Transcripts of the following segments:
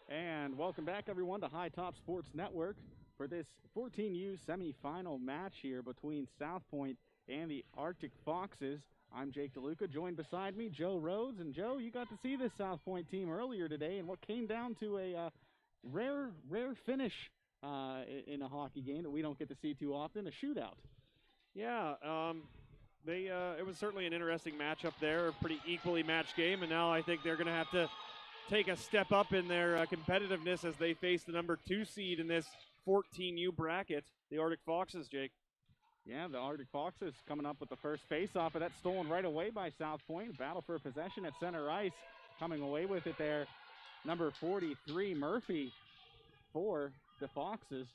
And welcome back, everyone, to High Top Sports Network for this 14U semifinal match here between Southpointe and the Arctic Foxes. I'm Jake DeLuca, joined beside me, Joe Rhodes. And Joe, you got to see this Southpointe team earlier today in what came down to a rare finish in a hockey game that we don't get to see too often, a shootout. Yeah, it was certainly an interesting matchup there, a pretty equally matched game, and now I think they're going to have to take a step up in their competitiveness as they face the number 2 seed in this 14U bracket, the Arctic Foxes, Jake. Yeah, the Arctic Foxes coming up with the first face-off, but that's stolen right away by Southpointe. Battle for possession at center ice, coming away with it there. Number 43, Murphy, for the Foxes.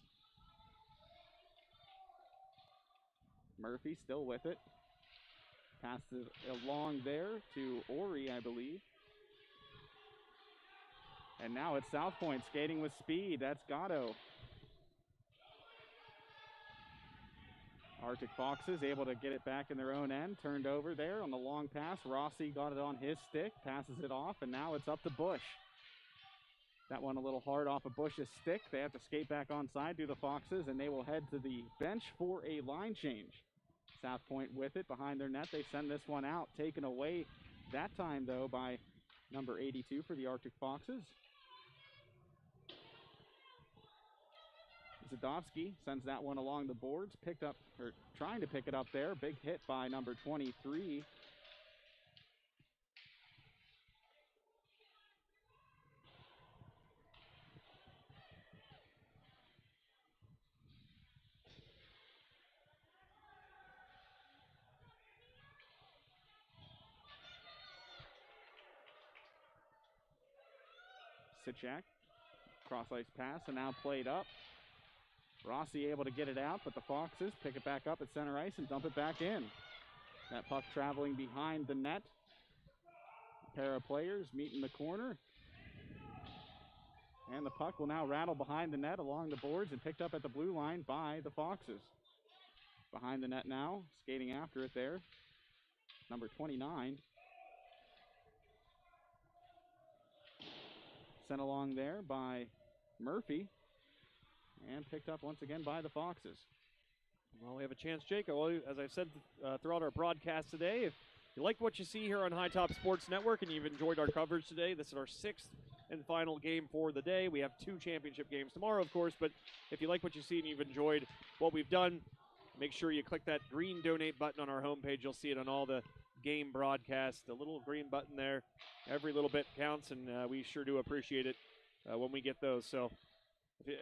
Murphy still with it. Passes along there to Ori, I believe. And now it's Southpointe skating with speed. That's Gatto. Arctic Foxes able to get it back in their own end. Turned over there on the long pass. Rossi got it on his stick, passes it off, and now it's up to Bush. That one a little hard off of Bush's stick. They have to skate back onside, do the Foxes, and they will head to the bench for a line change. Southpointe with it behind their net. They send this one out, taken away that time, though, by number 82 for the Arctic Foxes. Zadovsky sends that one along the boards, picked up, or trying to pick it up there. Big hit by number 23. Sitchak, cross ice pass, and now played up. Rossi able to get it out, but the Foxes pick it back up at center ice and dump it back in. That puck traveling behind the net. A pair of players meet in the corner. And the puck will now rattle behind the net along the boards and picked up at the blue line by the Foxes. Behind the net now, skating after it there. Number 29. Sent along there by Murphy. And picked up once again by the Foxes. Well, we have a chance, Jake. As I've said throughout our broadcast today, if you like what you see here on High Top Sports Network and you've enjoyed our coverage today, this is our 6th and final game for the day. We have 2 championship games tomorrow, of course, but if you like what you see and you've enjoyed what we've done, make sure you click that green donate button on our homepage. You'll see it on all the game broadcasts, the little green button there. Every little bit counts, and we sure do appreciate it when we get those. So.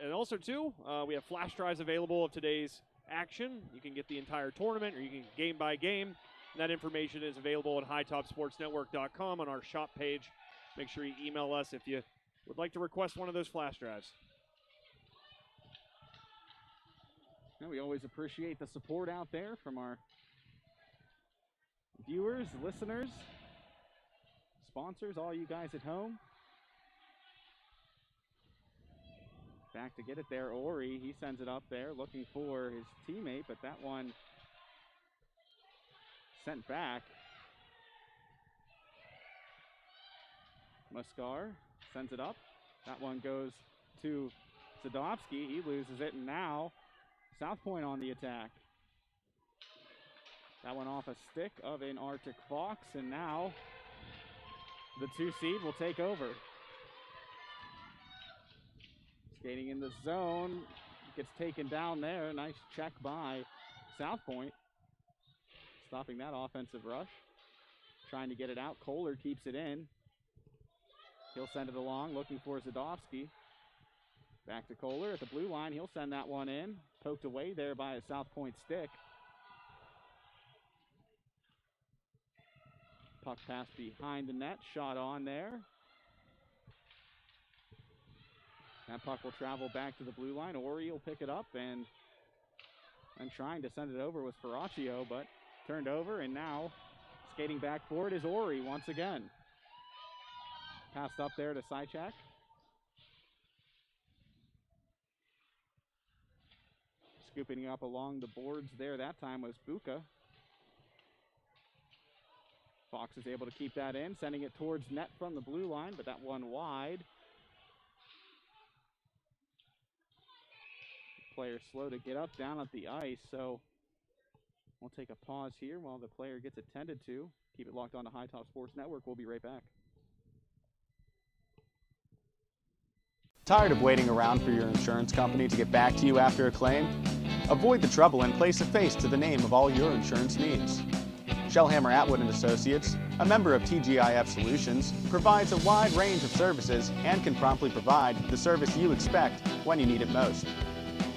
And also, too, we have flash drives available of today's action. You can get the entire tournament, or you can game by game. And that information is available at hightopsportsnetwork.com on our shop page. Make sure you email us if you would like to request one of those flash drives. And we always appreciate the support out there from our viewers, listeners, sponsors, all you guys at home. Back to get it there, Ori. He sends it up there looking for his teammate, but that one sent back. Muskar sends it up. That one goes to Zadovsky. He loses it, and now Southpointe on the attack. That one off a stick of an Arctic Fox, and now the 2 seed will take over. Skating in the zone, gets taken down there. Nice check by Southpointe, stopping that offensive rush. Trying to get it out. Kohler keeps it in. He'll send it along, looking for Zadovsky. Back to Kohler at the blue line. He'll send that one in. Poked away there by a Southpointe stick. Puck pass behind the net. Shot on there. That puck will travel back to the blue line. Ori will pick it up, and trying to send it over was Ferraccio, but turned over, and now skating back forward is Ori once again. Passed up there to Sychak. Scooping up along the boards there that time was Buka. Fox is able to keep that in, sending it towards net from the blue line, but that one wide. Player slow to get up, down at the ice, so we'll take a pause here while the player gets attended to. Keep it locked on to High Top Sports Network. We'll be right back. Tired of waiting around for your insurance company to get back to you after a claim? Avoid the trouble and place a face to the name of all your insurance needs. Shellhammer Atwood & Associates, a member of TGIF Solutions, provides a wide range of services and can promptly provide the service you expect when you need it most.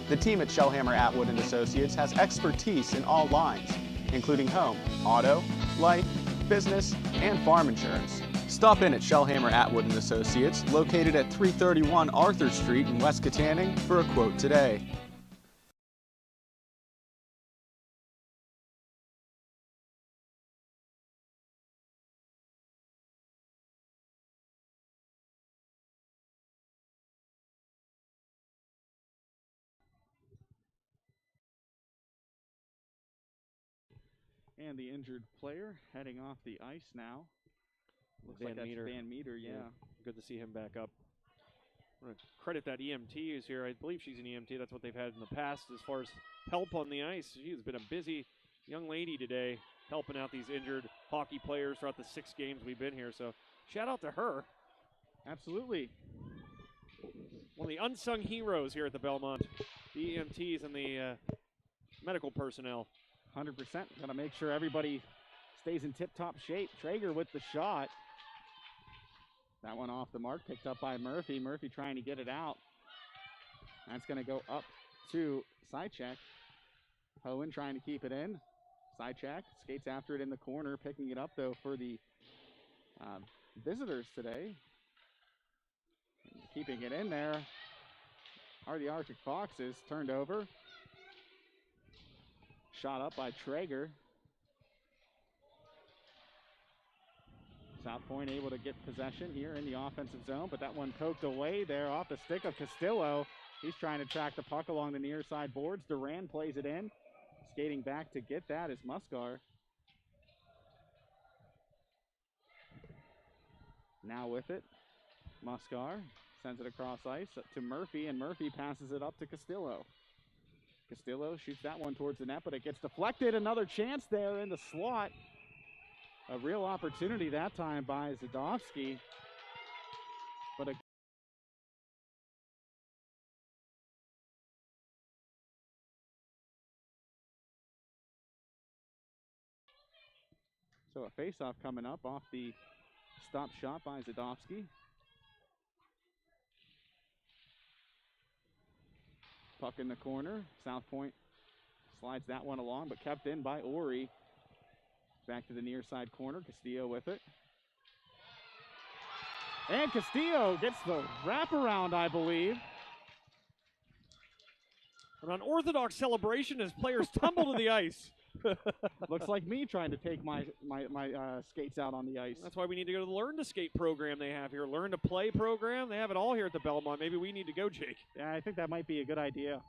The team at Shellhammer Atwood & Associates has expertise in all lines, including home, auto, life, business, and farm insurance. Stop in at Shellhammer Atwood & Associates, located at 331 Arthur Street in West Katanning, for a quote today. And the injured player heading off the ice now. Looks like that's Van Meter, yeah. Good to see him back up. I want to credit that EMT who's here. I believe she's an EMT. That's what they've had in the past as far as help on the ice. She has been a busy young lady today, helping out these injured hockey players throughout the 6 games we've been here. So shout out to her. Absolutely. One of the unsung heroes here at the Belmont. The EMTs and the medical personnel. 100%. Got to make sure everybody stays in tip-top shape. Traeger with the shot. That one off the mark, picked up by Murphy. Murphy trying to get it out. That's going to go up to Sychek. Hohen trying to keep it in. Sychek skates after it in the corner, picking it up, though, for the visitors today. Keeping it in there are the Arctic Foxes. Turned over. Shot up by Traeger. Southpointe able to get possession here in the offensive zone, but that one poked away there off the stick of Castillo. He's trying to track the puck along the near side boards. Duran plays it in. Skating back to get that is Muscar. Now with it, Muscar sends it across ice to Murphy, and Murphy passes it up to Castillo. Castillo shoots that one towards the net, but it gets deflected. Another chance there in the slot. A real opportunity that time by Zadovsky. But so a face-off coming up off the stop shot by Zadovsky. Puck in the corner. Southpointe slides that one along, but kept in by Ori. Back to the near side corner. Castillo with it. And Castillo gets the wraparound, I believe. An unorthodox celebration as players tumble to the ice. Looks like me trying to take my skates out on the ice. That's why we need to go to the Learn to Skate program they have here. Learn to Play program. They have it all here at the Belmont. Maybe we need to go, Jake. Yeah, I think that might be a good idea.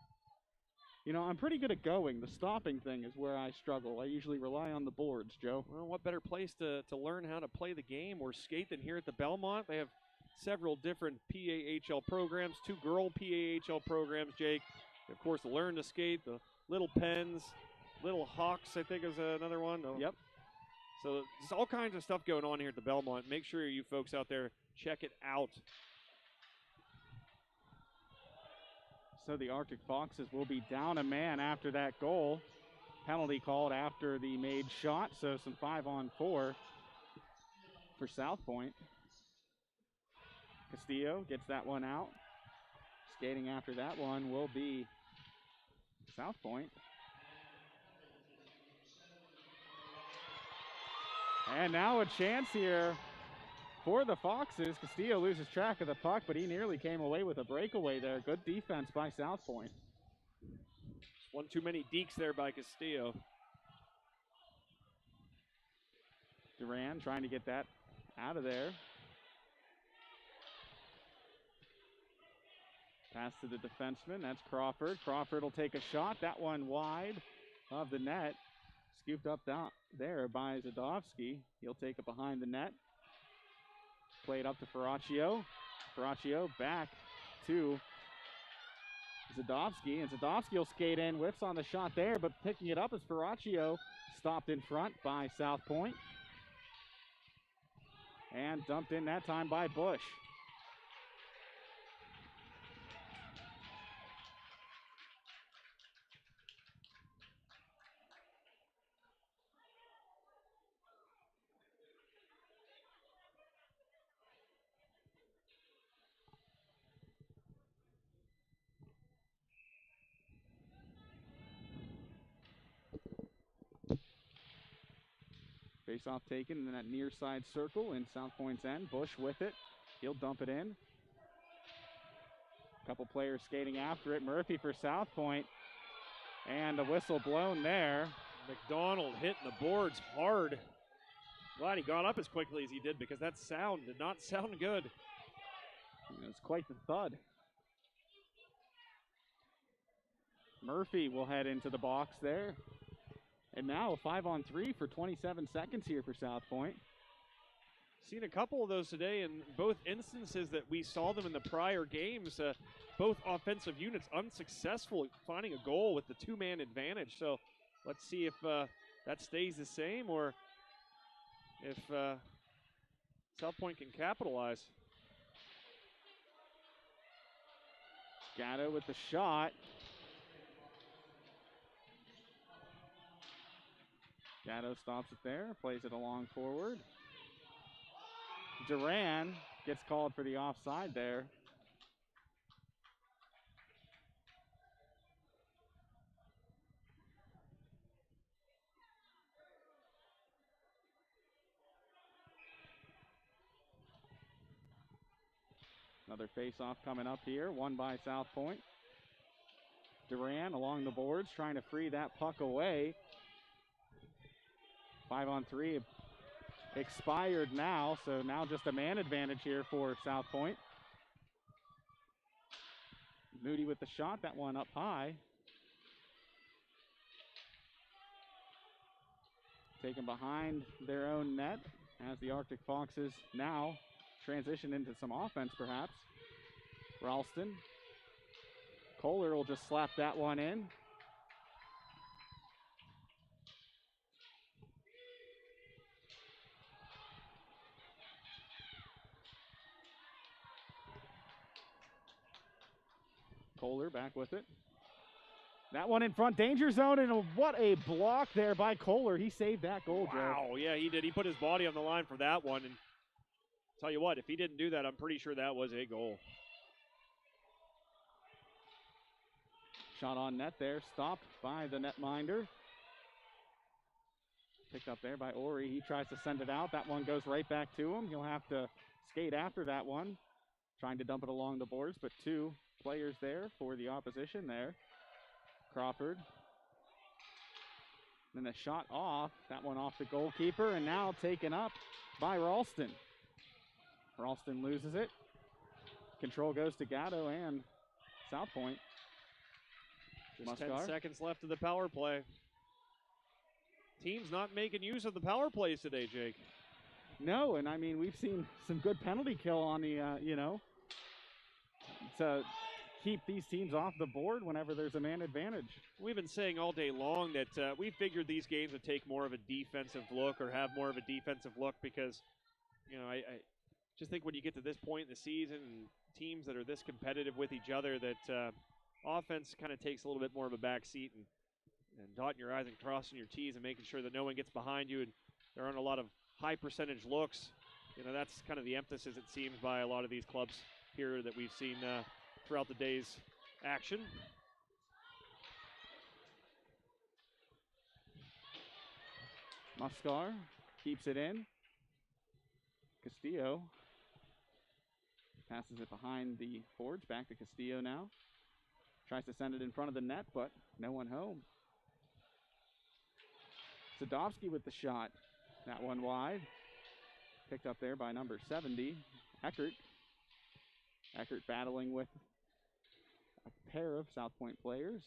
You know, I'm pretty good at going. The stopping thing is where I struggle. I usually rely on the boards, Joe. Well, what better place to learn how to play the game or skate than here at the Belmont? They have several different PAHL programs, 2 girl PAHL programs, Jake. Of course, the Learn to Skate, the Little Pens, Little Hawks, I think is another one. Oh. Yep. So there's all kinds of stuff going on here at the Belmont. Make sure you folks out there check it out. So the Arctic Foxes will be down a man after that goal. Penalty called after the made shot, so some 5-on-4 for Southpointe. Castillo gets that one out. Skating after that one will be Southpointe. And now a chance here for the Foxes. Castillo loses track of the puck, but he nearly came away with a breakaway there. Good defense by Southpointe. One too many dekes there by Castillo. Duran trying to get that out of there. Pass to the defenseman. That's Crawford. Crawford will take a shot. That one wide of the net. Scooped up there by Zadovsky. He'll take it behind the net. Played up to Ferraccio. Ferraccio back to Zadovsky, and Zadovsky will skate in, whips on the shot there, but picking it up is Ferraccio, stopped in front by Southpointe. And dumped in that time by Bush. Face-off taken in that near side circle in Southpointe's end. Bush with it. He'll dump it in. A couple players skating after it. Murphy for Southpointe. And a whistle blown there. McDonald hitting the boards hard. Glad he got up as quickly as he did because that sound did not sound good. It was quite the thud. Murphy will head into the box there. And now a 5-on-3 for 27 seconds here for Southpointe. Seen a couple of those today in both instances that we saw them in the prior games. Both offensive units unsuccessful finding a goal with the two-man advantage. So let's see if that stays the same or if Southpointe can capitalize. Gatto with the shot. Gatto stops it there, plays it along forward. Duran gets called for the offside there. Another face-off coming up here, won by Southpointe. Duran along the boards, trying to free that puck away. 5-on-3 expired now, so now just a man advantage here for Southpointe. Moody with the shot, that one up high. Taken behind their own net as the Arctic Foxes now transition into some offense perhaps. Ralston. Kohler will just slap that one in. Kohler back with it. That one in front, danger zone, and what a block there by Kohler. He saved that goal, Joe. Wow, yeah, he did. He put his body on the line for that one, and tell you what, if he didn't do that, I'm pretty sure that was a goal. Shot on net there, stopped by the netminder. Picked up there by Ori. He tries to send it out. That one goes right back to him. He'll have to skate after that one, trying to dump it along the boards, but two players there for the opposition there. Crawford. Then a shot off. That one off the goalkeeper, and now taken up by Ralston. Ralston loses it. Control goes to Gatto and Southpointe. Just 10 seconds left of the power play. Team's not making use of the power plays today, Jake. No, and I mean, we've seen some good penalty kill on the, to keep these teams off the board whenever there's a man advantage. We've been saying all day long that we figured these games would take more of a defensive look or have more of a defensive look because, I just think when you get to this point in the season and teams that are this competitive with each other that offense kind of takes a little bit more of a back seat and dotting your I's and crossing your T's and making sure that no one gets behind you and there aren't a lot of high percentage looks. That's kind of the emphasis, it seems, by a lot of these clubs here that we've seen throughout the day's action. Muscar keeps it in. Castillo passes it behind the boards, back to Castillo now. Tries to send it in front of the net, but no one home. Sadovsky with the shot. That one wide. Picked up there by number 70, Eckert. Eckert battling with a pair of Southpointe players.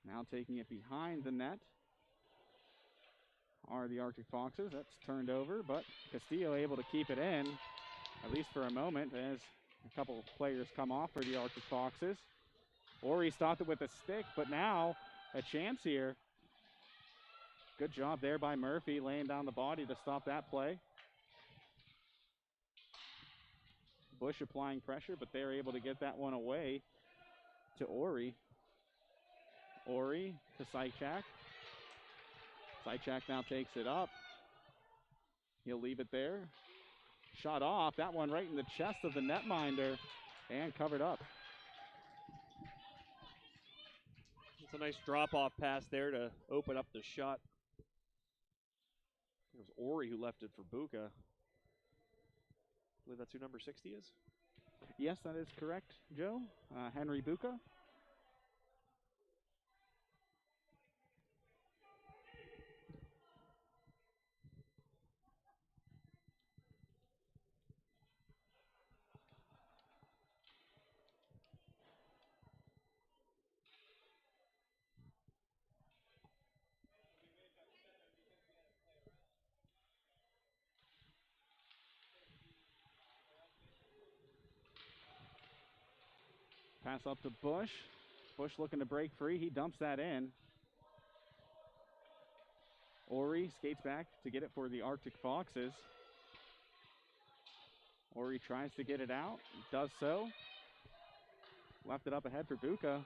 Now taking it behind the net are the Arctic Foxes. That's turned over, but Castillo able to keep it in, at least for a moment, as a couple of players come off for the Arctic Foxes. Ori stopped it with a stick, but now a chance here. Good job there by Murphy, laying down the body to stop that play. Bush applying pressure, but they're able to get that one away to Ori. Ori to Sychak. Sychak now takes it up. He'll leave it there. Shot off. That one right in the chest of the netminder and covered up. It's a nice drop-off pass there to open up the shot. It was Ori who left it for Buka. I believe that's who number 60 is? Yes, that is correct, Joe. Henry Buka. Pass up to Bush. Bush looking to break free. He dumps that in. Ori skates back to get it for the Arctic Foxes. Ori tries to get it out. Does so. Left it up ahead for Buka.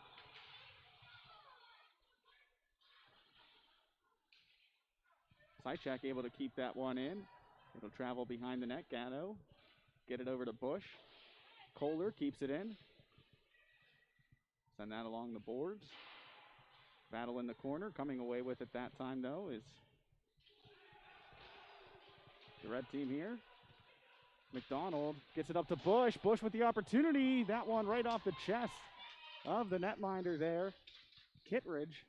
Sychak able to keep that one in. It'll travel behind the net. Gatto. Get it over to Bush. Kohler keeps it in. Send that along the boards. Battle in the corner. Coming away with it that time, though, is the red team here. McDonald gets it up to Bush. Bush with the opportunity. That one right off the chest of the netminder there. Kittredge.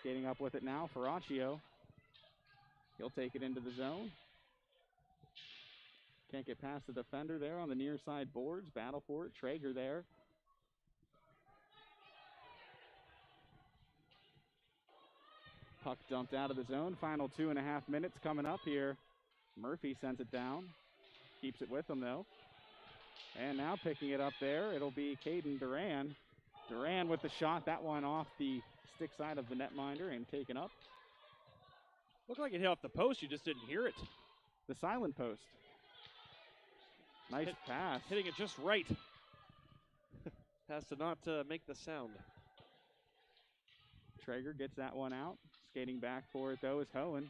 Skating up with it now, Ferraccio. He'll take it into the zone. Can't get past the defender there on the near side boards. Battle for it. Traeger there. Puck dumped out of the zone. Final 2.5 minutes coming up here. Murphy sends it down. Keeps it with him, though. And now picking it up there, it'll be Caden Duran. Duran with the shot. That one off the stick side of the netminder and taken up. Looked like it hit off the post. You just didn't hear it. The silent post. Nice pass. Hitting it just right. Has to not make the sound. Traeger gets that one out. Skating back for it, though, is Hohen.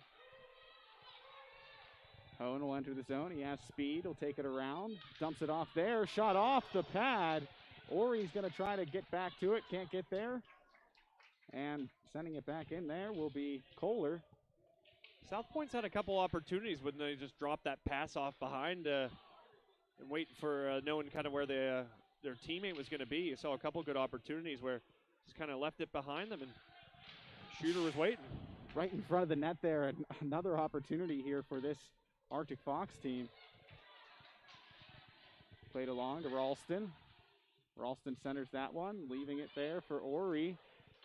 Hohen will enter the zone. He has speed. He'll take it around. Dumps it off there. Shot off the pad. Ori's going to try to get back to it. Can't get there. And sending it back in there will be Kohler. Southpointe's had a couple opportunities when they just dropped that pass off behind and wait for knowing kind of where their teammate was going to be. You saw a couple good opportunities where just kind of left it behind them and shooter was waiting. Right in front of the net there. Another opportunity here for this Arctic Fox team. Played along to Ralston. Ralston centers that one, leaving it there for Ori.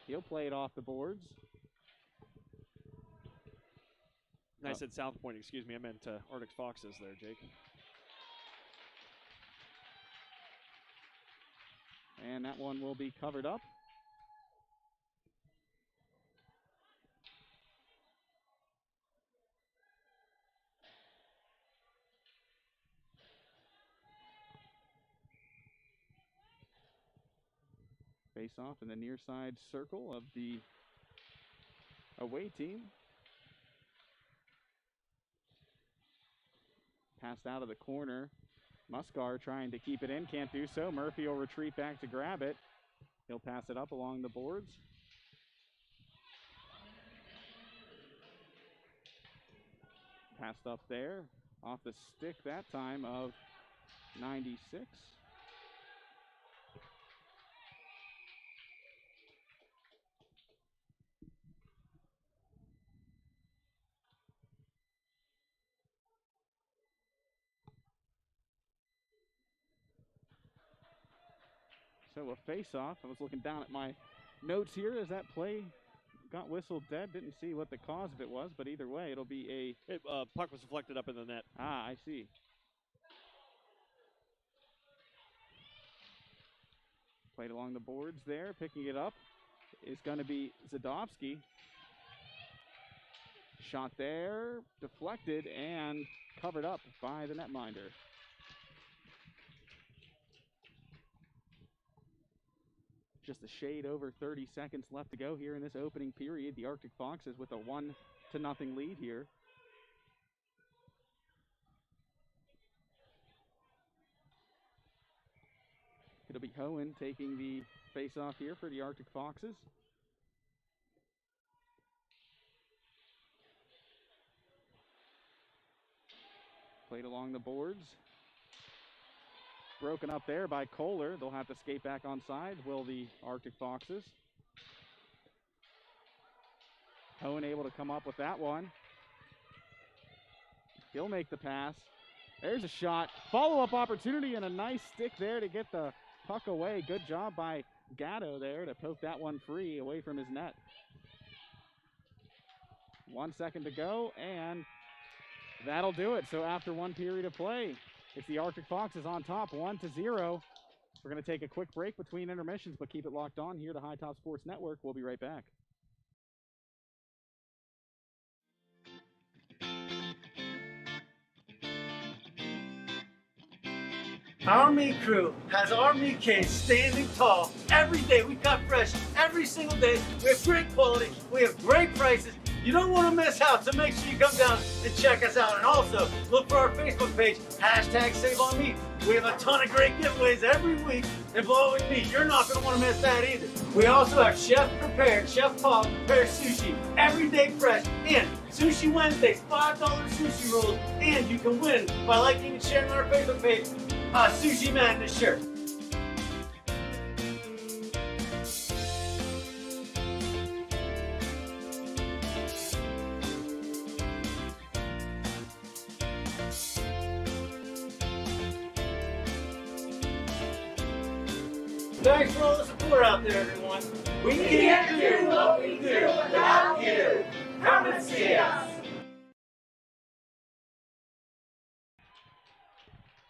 He'll play it off the boards. I said Southpointe, excuse me. I meant Arctic Foxes there, Jake. And that one will be covered up. Face off in the near side circle of the away team. Passed out of the corner. Muscar trying to keep it in, can't do so. Murphy will retreat back to grab it. He'll pass it up along the boards. Passed up there, off the stick that time of 96. So a face-off. I was looking down at my notes here as that play got whistled dead. Didn't see what the cause of it was, but either way, it'll be a... Puck was deflected up in the net. Ah, I see. Played along the boards there. Picking it up is going to be Zadovsky. Shot there, deflected, and covered up by the netminder. Just a shade over 30 seconds left to go here in this opening period. The Arctic Foxes with a 1-0 lead here. It'll be Hohen taking the face-off here for the Arctic Foxes. Played along the boards. Broken up there by Kohler. They'll have to skate back on side, will the Arctic Foxes. Hohen able to come up with that one. He'll make the pass. There's a shot. Follow-up opportunity and a nice stick there to get the puck away. Good job by Gatto there to poke that one free away from his net. 1 second to go, and that'll do it. So after one period of play, it's the Arctic Foxes on top, 1-0. We're going to take a quick break between intermissions, but keep it locked on here to High Top Sports Network. We'll be right back. Our meat crew has our meat cage standing tall every day. We cut fresh every single day. We have great quality. We have great prices. You don't want to miss out, so make sure you come down and check us out. And also, look for our Facebook page, #SaveOnMeat. We have a ton of great giveaways every week involving meat. You're not going to want to miss that either. We also have chef-prepared, Chef Paul prepared sushi, everyday fresh, and Sushi Wednesdays, $5 sushi rolls, and you can win by liking and sharing on our Facebook page a Sushi Madness shirt. Thanks for all the support out there, everyone. We can't do what we do without you. Come and see us.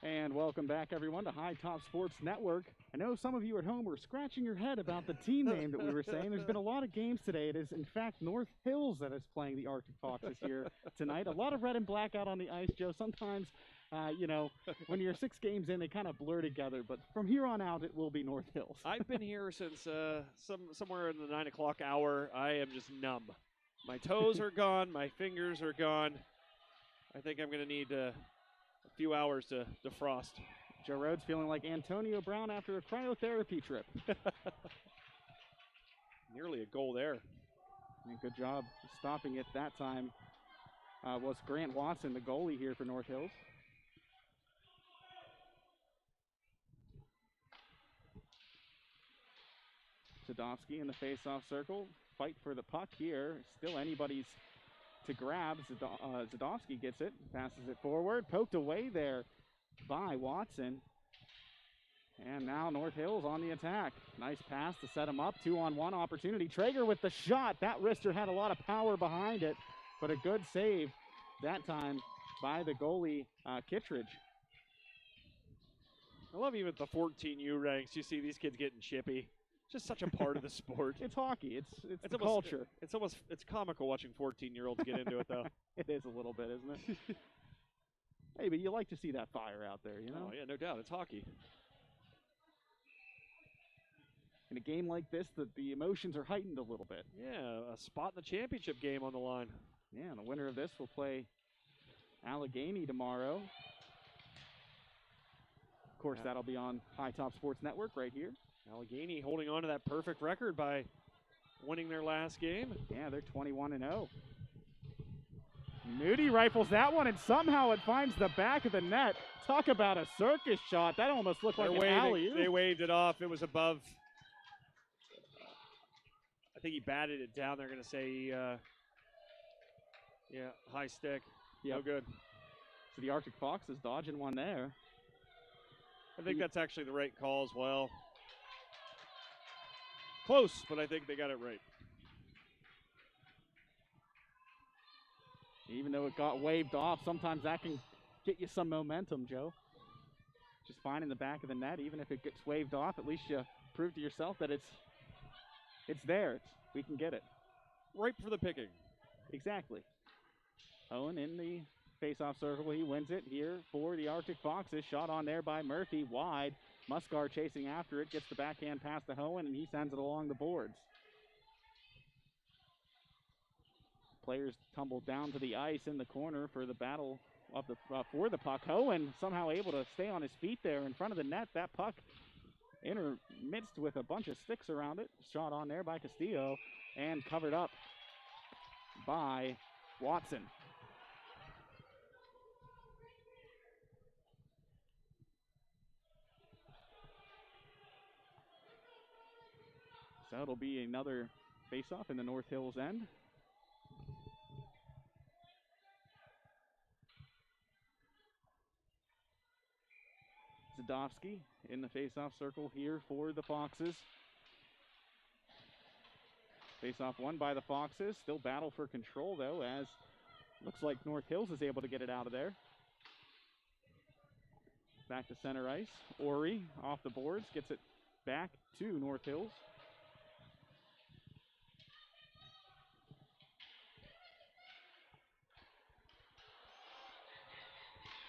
And welcome back, everyone, to High Top Sports Network. I know some of you at home were scratching your head about the team name that we were saying. There's been a lot of games today. It is, in fact, North Hills that is playing the Arctic Foxes here tonight. A lot of red and black out on the ice, Joe. Sometimes, you know, when you're 6 games in, they kind of blur together. But from here on out, it will be North Hills. I've been here since somewhere in the 9 o'clock hour. I am just numb. My toes are gone. My fingers are gone. I think I'm going to need a few hours to defrost. Joe Rhodes feeling like Antonio Brown after a cryotherapy trip. Nearly a goal there. And good job stopping it that time. Was Grant Watson, the goalie here for North Hills. Zadovsky in the face-off circle. Fight for the puck here. Still anybody's to grab. Zadovsky gets it, passes it forward, poked away there by Watson. And now North Hills on the attack. Nice pass to set him up. 2-on-1 opportunity. Traeger with the shot. That wrister had a lot of power behind it, but a good save that time by the goalie, Kittredge. I love even at the 14U ranks, you see these kids getting chippy. Just such a part of the sport. It's hockey. It's the almost, culture. It's comical watching 14-year-olds get into it, though. It is a little bit, isn't it? Hey, but you like to see that fire out there, you know? Oh, yeah, no doubt. It's hockey. In a game like this, the emotions are heightened a little bit. Yeah, a spot in the championship game on the line. Yeah, and the winner of this will play Allegheny tomorrow. Of course, that'll be on High Top Sports Network right here. Allegheny holding on to that perfect record by winning their last game. Yeah, they're 21-0. Moody rifles that one, and somehow it finds the back of the net. Talk about a circus shot. That almost looked like an alley-oop. They waved it off. It was above. I think he batted it down. They're going to say, yeah, high stick. Yep. No good. So the Arctic Foxes dodging one there. I think that's actually the right call as well. Close, but I think they got it right. Even though it got waved off, sometimes that can get you some momentum, Joe. Just finding the back of the net, even if it gets waved off, at least you prove to yourself that it's there. We can get it. Ripe for the picking. Exactly. Owen in the face-off circle. He wins it here for the Arctic Foxes. Shot on there by Murphy, wide. Muscar chasing after it, gets the backhand pass to Hohen, and he sends it along the boards. Players tumble down to the ice in the corner for the battle of the for the puck. Hohen somehow able to stay on his feet there in front of the net. That puck intermixed with a bunch of sticks around it. Shot on there by Castillo and covered up by Watson. So it'll be another face-off in the North Hills end. Zadovsky in the face-off circle here for the Foxes. Face-off won by the Foxes. Still battle for control, though, as looks like North Hills is able to get it out of there. Back to center ice. Ori off the boards, gets it back to North Hills.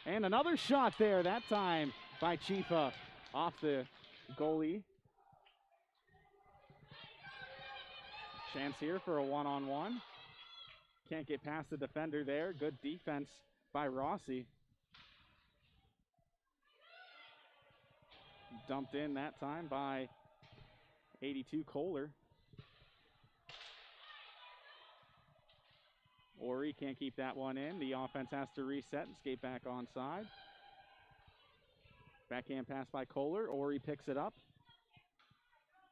And another shot there, that time by Chifa off the goalie. Chance here for a one-on-one. Can't get past the defender there. Good defense by Rossi. Dumped in that time by 82 Kohler. Ori can't keep that one in. The offense has to reset and skate back onside. Backhand pass by Kohler. Ori picks it up.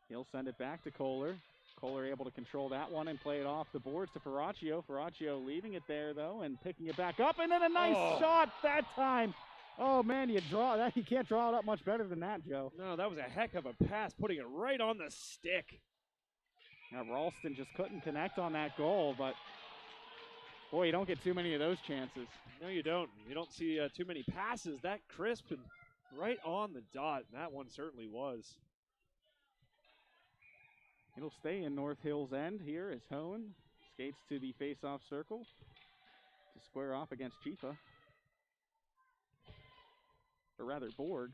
He'll send it back to Kohler. Kohler able to control that one and play it off the boards to Ferraccio. Ferraccio leaving it there, though, and picking it back up. And then a nice shot that time. Oh, man, you can't draw it up much better than that, Joe. No, that was a heck of a pass, putting it right on the stick. Now, Ralston just couldn't connect on that goal, but boy, you don't get too many of those chances. No, you don't. You don't see too many passes that crisp and right on the dot, and that one certainly was. It'll stay in North Hills end here as Hohen skates to the face-off circle to square off against Chifa. Or rather, Borg.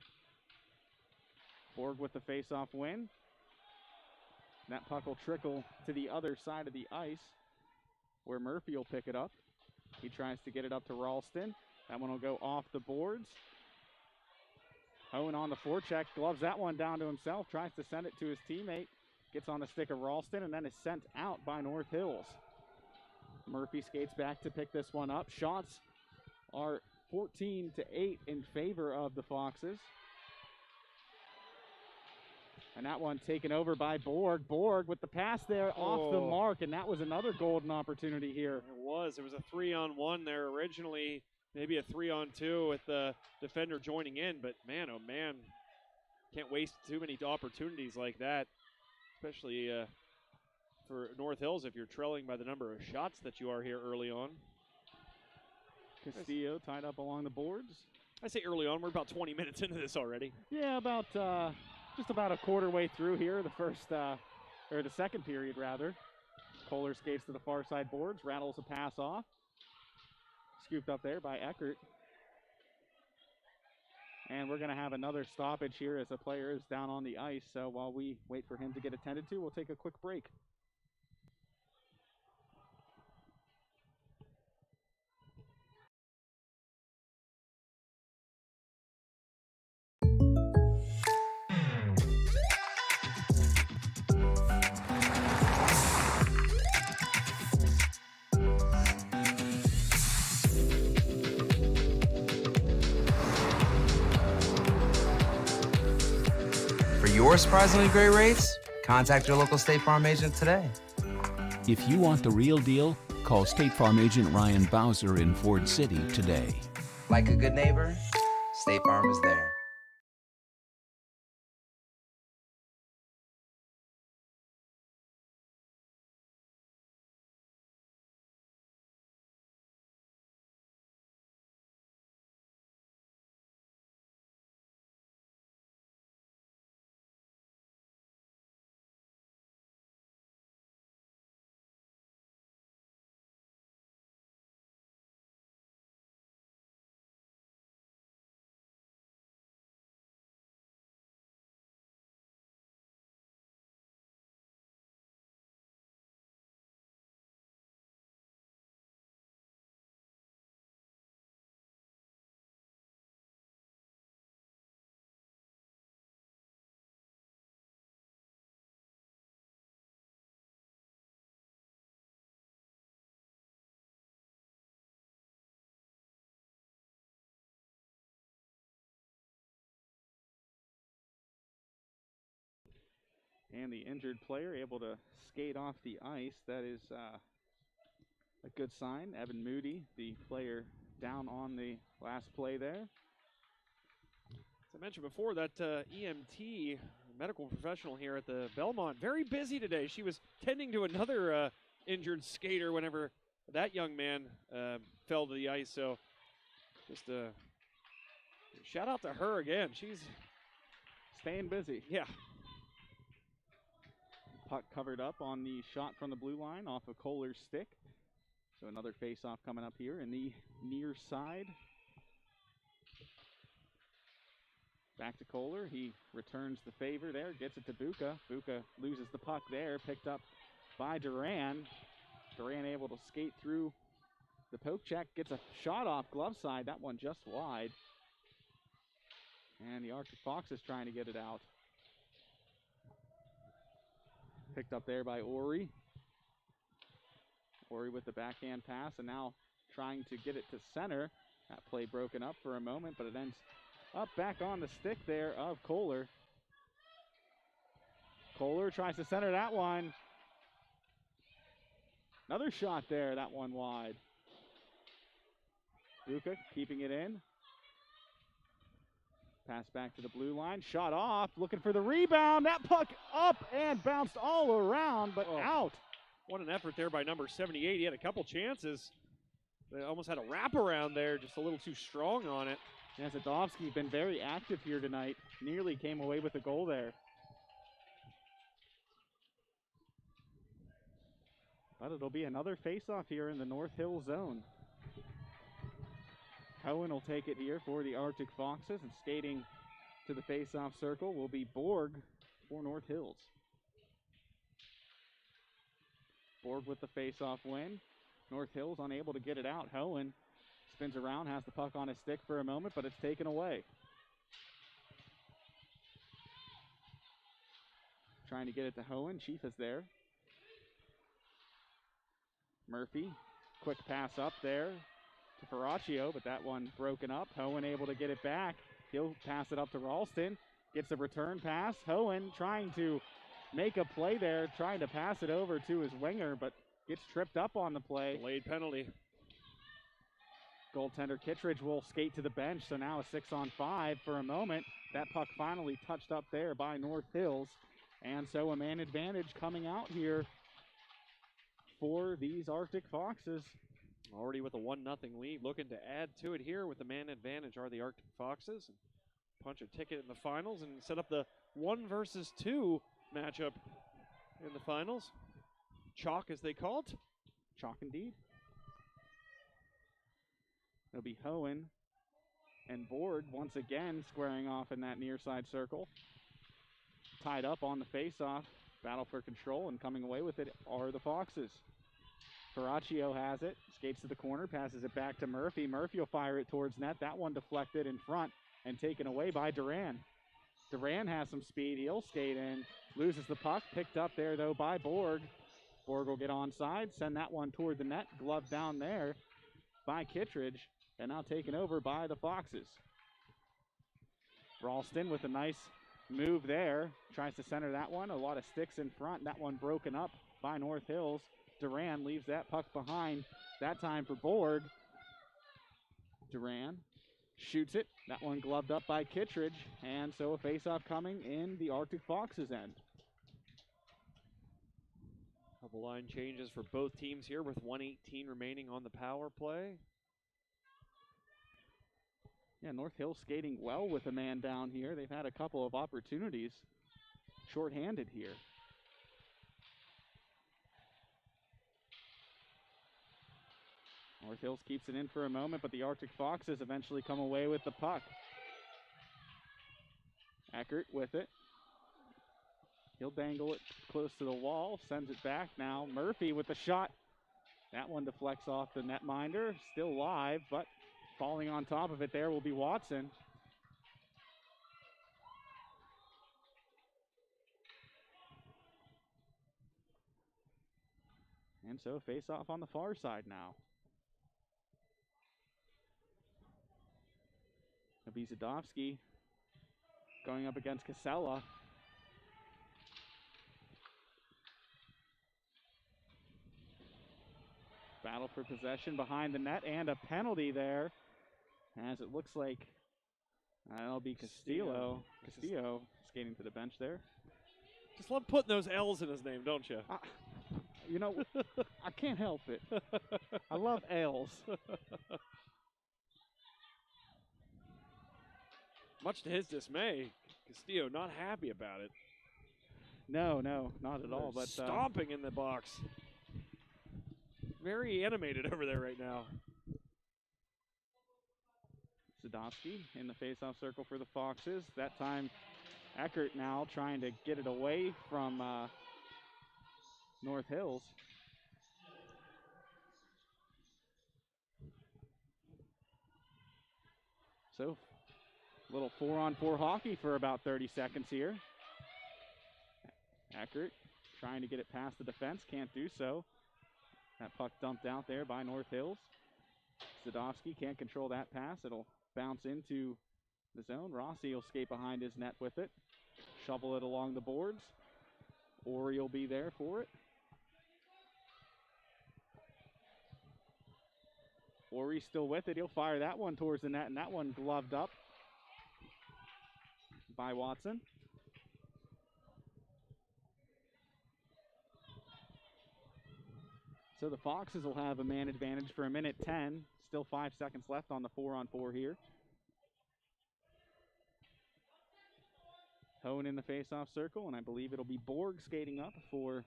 Borg with the face-off win. That puck will trickle to the other side of the ice where Murphy will pick it up. He tries to get it up to Ralston. That one will go off the boards. Hohen on the forecheck, gloves that one down to himself, tries to send it to his teammate. Gets on the stick of Ralston and then is sent out by North Hills. Murphy skates back to pick this one up. Shots are 14-8 in favor of the Foxes. And that one taken over by Borg. Borg with the pass there off the mark, and that was another golden opportunity here. It was. It was a 3-on-1 there originally, maybe a 3-on-2 with the defender joining in, but man, oh man, can't waste too many opportunities like that, especially for North Hills if you're trailing by the number of shots that you are here early on. Castillo tied up along the boards. I say early on, we're about 20 minutes into this already. Yeah, about just about a quarter way through here, the second period rather. Kohler skates to the far side boards, rattles a pass off. Scooped up there by Eckert. And we're going to have another stoppage here as a player is down on the ice. So while we wait for him to get attended to, we'll take a quick break. For your surprisingly great rates, contact your local State Farm agent today. If you want the real deal, call State Farm agent Ryan Bowser in Ford City today. Like a good neighbor, State Farm is there. And the injured player able to skate off the ice. That is a good sign. Evan Moody, the player down on the last play there. As I mentioned before, that EMT, medical professional here at the Belmont, very busy today. She was tending to another injured skater whenever that young man fell to the ice. So just shout out to her again. She's staying busy. Yeah. Puck covered up on the shot from the blue line off of Kohler's stick. So another face-off coming up here in the near side. Back to Kohler. He returns the favor there, gets it to Buka. Buka loses the puck there, picked up by Duran. Duran able to skate through the poke check, gets a shot off glove side. That one just wide. And the Arctic Fox is trying to get it out. Picked up there by Ori. Ori with the backhand pass, and now trying to get it to center. That play broken up for a moment, but it ends up back on the stick there of Kohler. Kohler tries to center that one. Another shot there, that one wide. Buka keeping it in. Pass back to the blue line, shot off, looking for the rebound. That puck up and bounced all around, but out. What an effort there by number 78. He had a couple chances. They almost had a wraparound there, just a little too strong on it. Yeah, Zadovsky been very active here tonight. Nearly came away with a goal there. But it'll be another face-off here in the North Hill zone. Cohen will take it here for the Arctic Foxes, and skating to the face-off circle will be Borg for North Hills. Borg with the face-off win. North Hills unable to get it out. Hohen spins around, has the puck on his stick for a moment, but it's taken away. Trying to get it to Hohen. Chief is there. Murphy, quick pass up there to Ferraccio, but that one broken up. Hohen able to get it back. He'll pass it up to Ralston. Gets a return pass. Hohen trying to make a play there, trying to pass it over to his winger, but gets tripped up on the play. Delayed penalty. Goaltender Kittredge will skate to the bench, so now a 6-on-5 for a moment. That puck finally touched up there by North Hills, and so a man advantage coming out here for these Arctic Foxes. Already with a 1-0 lead, looking to add to it here with the man advantage are the Arctic Foxes. Punch a ticket in the finals and set up the 1 versus 2 matchup in the finals. Chalk, as they call it. Chalk indeed. It'll be Hohen and Borg once again squaring off in that near side circle. Tied up on the face-off. Battle for control, and coming away with it are the Foxes. Ferraccio has it, skates to the corner, passes it back to Murphy. Murphy will fire it towards net. That one deflected in front and taken away by Duran. Duran has some speed. He'll skate in, loses the puck. Picked up there, though, by Borg. Borg will get onside, send that one toward the net. Glove down there by Kittredge, and now taken over by the Foxes. Ralston with a nice move there. Tries to center that one. A lot of sticks in front. That one broken up by North Hills. Duran leaves that puck behind. That time for Borg. Duran shoots it. That one gloved up by Kittredge. And so a face-off coming in the Arctic Foxes end. Couple line changes for both teams here with 1:18 remaining on the power play. Yeah, North Hill skating well with a man down here. They've had a couple of opportunities. Short-handed here. North Hills keeps it in for a moment, but the Arctic Foxes eventually come away with the puck. Eckert with it. He'll dangle it close to the wall, sends it back now. Murphy with the shot. That one deflects off the netminder. Still live, but falling on top of it there will be Watson. And so face-off on the far side now. Zadovsky going up against Casella. Battle for possession behind the net, and a penalty there, as it looks like that'll be Castillo skating to the bench there. Just love putting those L's in his name, don't you? You know, I can't help it. I love L's. Much to his dismay, Castillo not happy about it. No, not at all. But stomping in the box. Very animated over there right now. Sadowski in the faceoff circle for the Foxes. That time, Eckert now trying to get it away from North Hills. So, little 4-on-4 hockey for about 30 seconds here. Eckert trying to get it past the defense, can't do so. That puck dumped out there by North Hills. Sadowski can't control that pass. It'll bounce into the zone. Rossi will skate behind his net with it. Shovel it along the boards. Ori will be there for it. Ori's still with it. He'll fire that one towards the net, and that one gloved up by Watson. So the Foxes will have a man advantage for a minute 10. Still 5 seconds left on the 4-on-4 here. Hohen in the faceoff circle, and I believe it'll be Borg skating up for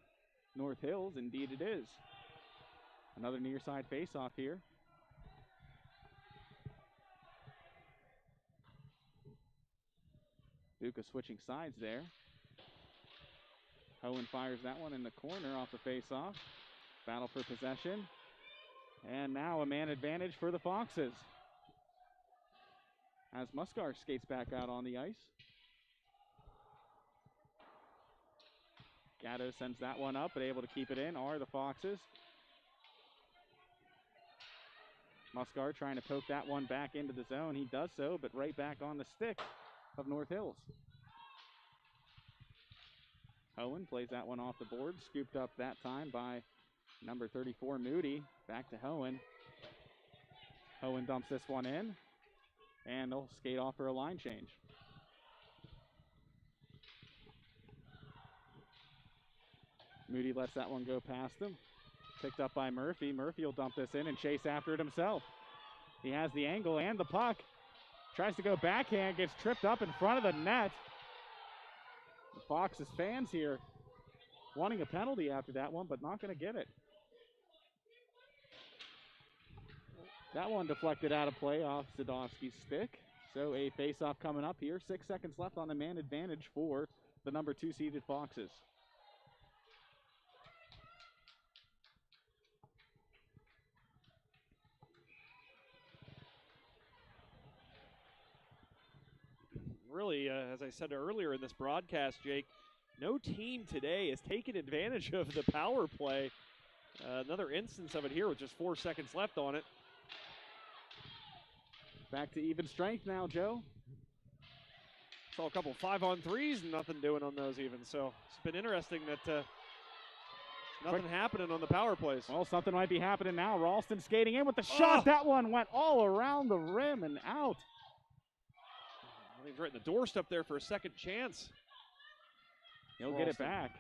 North Hills. Indeed it is. Another near side faceoff here. Buca switching sides there. Hohen fires that one in the corner off the faceoff. Battle for possession. And now a man advantage for the Foxes, as Muscar skates back out on the ice. Gatto sends that one up, but able to keep it in are the Foxes. Muscar trying to poke that one back into the zone. He does so, but right back on the stick of North Hills. Hohen plays that one off the board, scooped up that time by number 34, Moody. Back to Hohen. Hohen dumps this one in, and they'll skate off for a line change. Moody lets that one go past him. Picked up by Murphy. Murphy will dump this in and chase after it himself. He has the angle and the puck. Tries to go backhand, gets tripped up in front of the net. The Fox's fans here wanting a penalty after that one, but not going to get it. That one deflected out of play off Sadowski's stick. So a face-off coming up here. 6 seconds left on the man advantage for the number 2 seeded Foxes. Really, as I said earlier in this broadcast, Jake, no team today has taken advantage of the power play. Another instance of it here with just 4 seconds left on it. Back to even strength now, Joe. Saw a couple 5-on-3s and nothing doing on those even. So it's been interesting that nothing happening on the power plays. Well, something might be happening now. Ralston skating in with the shot. That one went all around the rim and out. He's right in the doorstep there for a second chance. He'll get it back.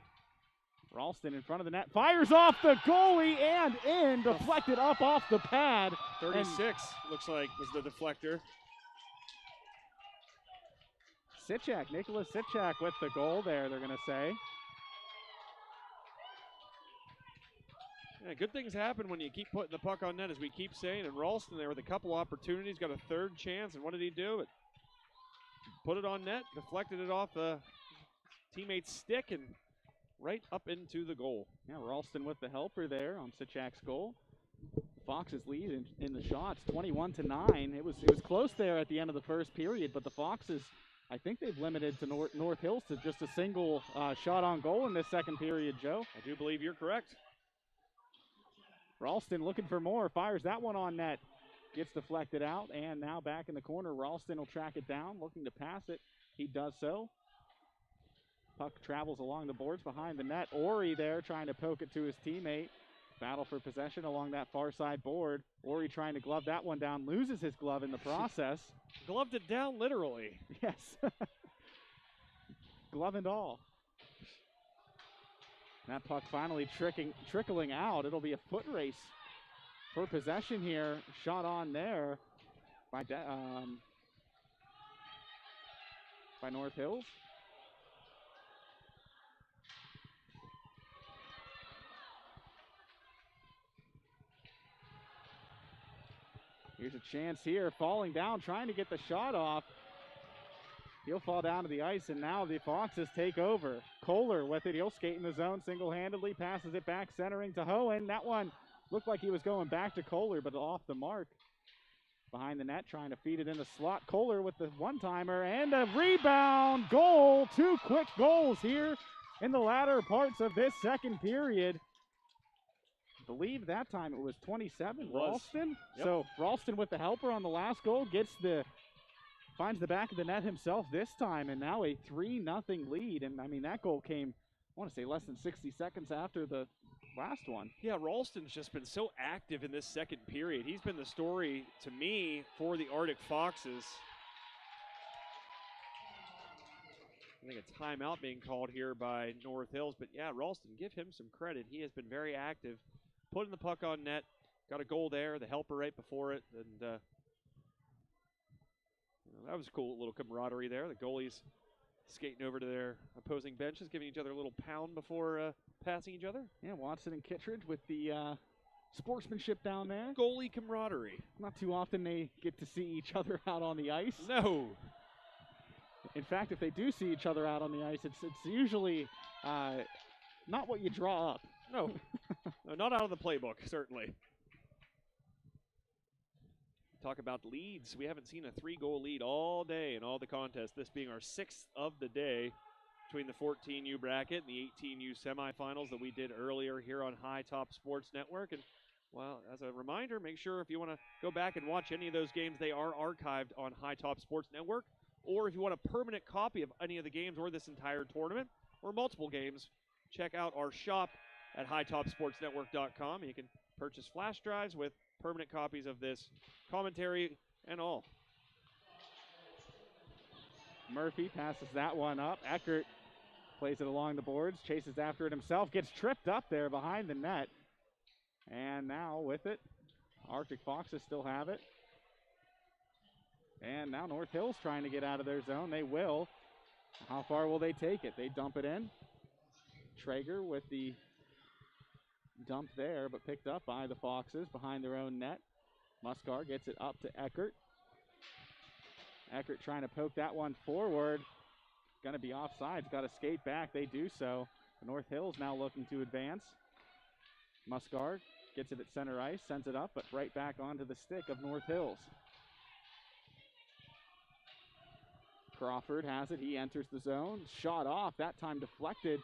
Ralston in front of the net. Fires off the goalie and in. Deflected up off the pad. 36 looks like was the deflector. Sitchak, Nicholas Sitchak with the goal there, they're going to say. Yeah, good things happen when you keep putting the puck on net, as we keep saying. And Ralston there with a couple opportunities, got a third chance. And what did he do? It put it on net, deflected it off the teammate's stick, and right up into the goal. Yeah, Ralston with the helper there on Sitchak's goal. Foxes lead in the shots, 21-9. It was close there at the end of the first period, but the Foxes, I think they've limited to North Hills to just a single shot on goal in this second period, Joe. I do believe you're correct. Ralston looking for more, fires that one on net. Gets deflected out, and now back in the corner. Ralston will track it down, looking to pass it. He does so. Puck travels along the boards behind the net. Ori there trying to poke it to his teammate. Battle for possession along that far side board. Ori trying to glove that one down, loses his glove in the process. Gloved it down literally. Yes. Glove and all. That puck finally trickling out. It'll be a foot race for possession here. Shot on there by North Hills. Here's a chance here, falling down, trying to get the shot off. He'll fall down to the ice, and now the Foxes take over. Kohler with it. He'll skate in the zone single-handedly, passes it back, centering to Hohen. That one looked like he was going back to Kohler, but off the mark. Behind the net, trying to feed it in the slot. Kohler with the one-timer, and a rebound goal. 2 quick goals here in the latter parts of this second period. I believe that time it was 27, Ralston. Yep. So Ralston with the helper on the last goal finds the back of the net himself this time, and now a 3-0 lead. And I mean, that goal came, I want to say, less than 60 seconds after the last one. Yeah, Ralston's just been so active in this second period. He's been the story to me for the Arctic Foxes. I think a timeout being called here by North Hills, but yeah, Ralston, give him some credit. He has been very active, putting the puck on net, got a goal there, the helper right before it, and that was a cool little camaraderie there. The goalies skating over to their opposing benches, giving each other a little pound before passing each other. Yeah, Watson and Kittredge with the sportsmanship down there. Goalie camaraderie. Not too often they get to see each other out on the ice. No. In fact, if they do see each other out on the ice, it's usually not what you draw up. No. No, not out of the playbook, certainly. Talk about leads. We haven't seen a 3-goal lead all day in all the contests, this being our 6th of the day between the 14U bracket and the 18U semifinals that we did earlier here on High Top Sports Network. And, well, as a reminder, make sure if you want to go back and watch any of those games, they are archived on High Top Sports Network. Or if you want a permanent copy of any of the games or this entire tournament or multiple games, check out our shop at hightopsportsnetwork.com. You can purchase flash drives with permanent copies of this commentary and all. Murphy passes that one up. Eckert plays it along the boards, chases after it himself, gets tripped up there behind the net. And now with it, Arctic Foxes still have it. And now North Hills trying to get out of their zone. They will. How far will they take it? They dump it in. Traeger with the dump there, but picked up by the Foxes behind their own net. Muscar gets it up to Eckert. Eckert trying to poke that one forward. Going to be offside. Got to skate back. They do so. North Hills now looking to advance. Muscar gets it at center ice, sends it up, but right back onto the stick of North Hills. Crawford has it. He enters the zone. Shot off. That time deflected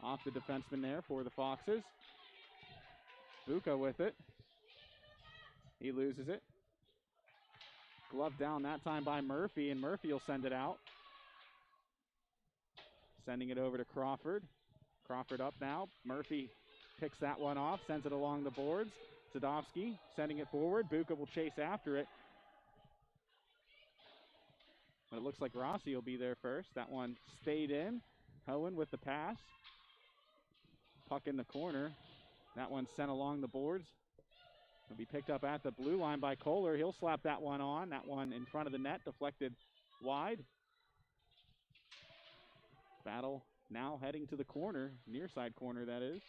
off the defenseman there for the Foxes. Buka with it. He loses it. Glove down that time by Murphy, and Murphy will send it out. Sending it over to Crawford. Crawford up now. Murphy picks that one off, sends it along the boards. Zadovsky sending it forward. Buka will chase after it. But it looks like Rossi will be there first. That one stayed in. Hohen with the pass. Puck in the corner. That one sent along the boards. It'll be picked up at the blue line by Kohler. He'll slap that one on. That one in front of the net, deflected wide. Battle now heading to the corner, near side corner that is.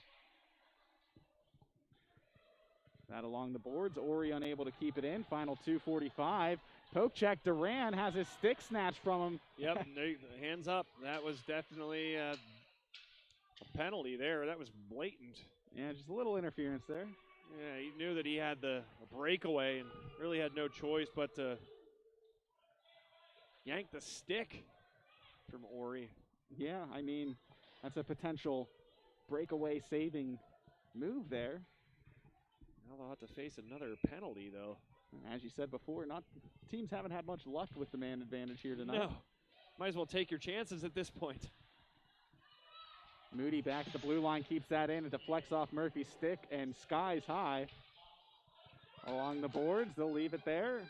That along the boards. Ori unable to keep it in. Final 2:45. Poke check. Duran has his stick snatched from him. Yep, hands up. That was definitely a penalty there. That was blatant. Yeah, just a little interference there. Yeah, he knew that he had the breakaway and really had no choice but to yank the stick from Ori. Yeah, I mean, that's a potential breakaway saving move there. Now they'll have to face another penalty, though. As you said before, teams haven't had much luck with the man advantage here tonight. No. Might as well take your chances at this point. Moody back at the blue line, keeps that in. It deflects off Murphy's stick and skies high along the boards. They'll leave it there.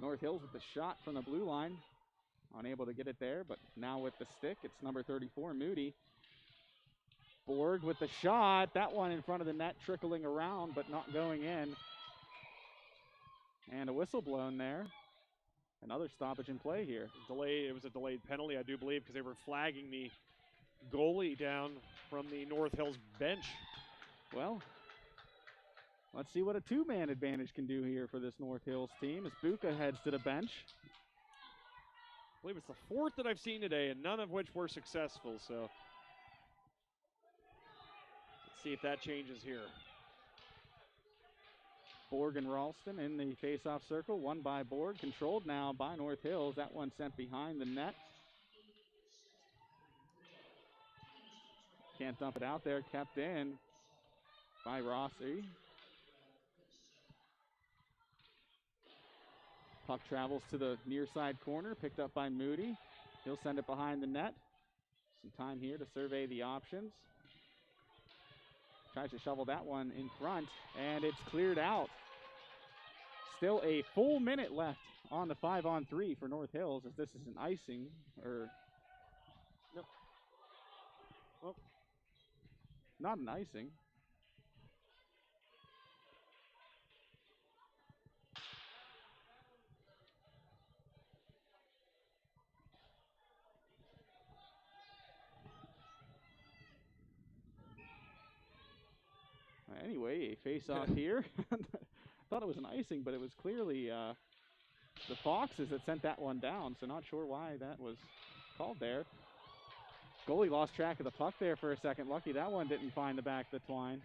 North Hills with the shot from the blue line. Unable to get it there, but now with the stick, it's number 34, Moody. Borg with the shot. That one in front of the net, trickling around, but not going in. And a whistle blown there. Another stoppage in play here. It was a delayed penalty, I do believe, because they were flagging the goalie down from the North Hills bench. Well, let's see what a two-man advantage can do here for this North Hills team as Buka heads to the bench. I believe it's the fourth that I've seen today, and none of which were successful, so let's see if that changes here. Borg and Ralston in the face-off circle, won by Borg, controlled now by North Hills. That one sent behind the net. Can't dump it out there, kept in by Rossi. Puck travels to the near side corner, picked up by Moody. He'll send it behind the net. Some time here to survey the options. Tries to shovel that one in front, and it's cleared out. Still a full minute left on the 5-on-3 for North Hills, as this is an icing, or no, well, not an icing. Anyway, a face-off here. Thought it was an icing, but it was clearly the Foxes that sent that one down, so not sure why that was called there. Goalie lost track of the puck there for a second. Lucky that one didn't find the back of the twine.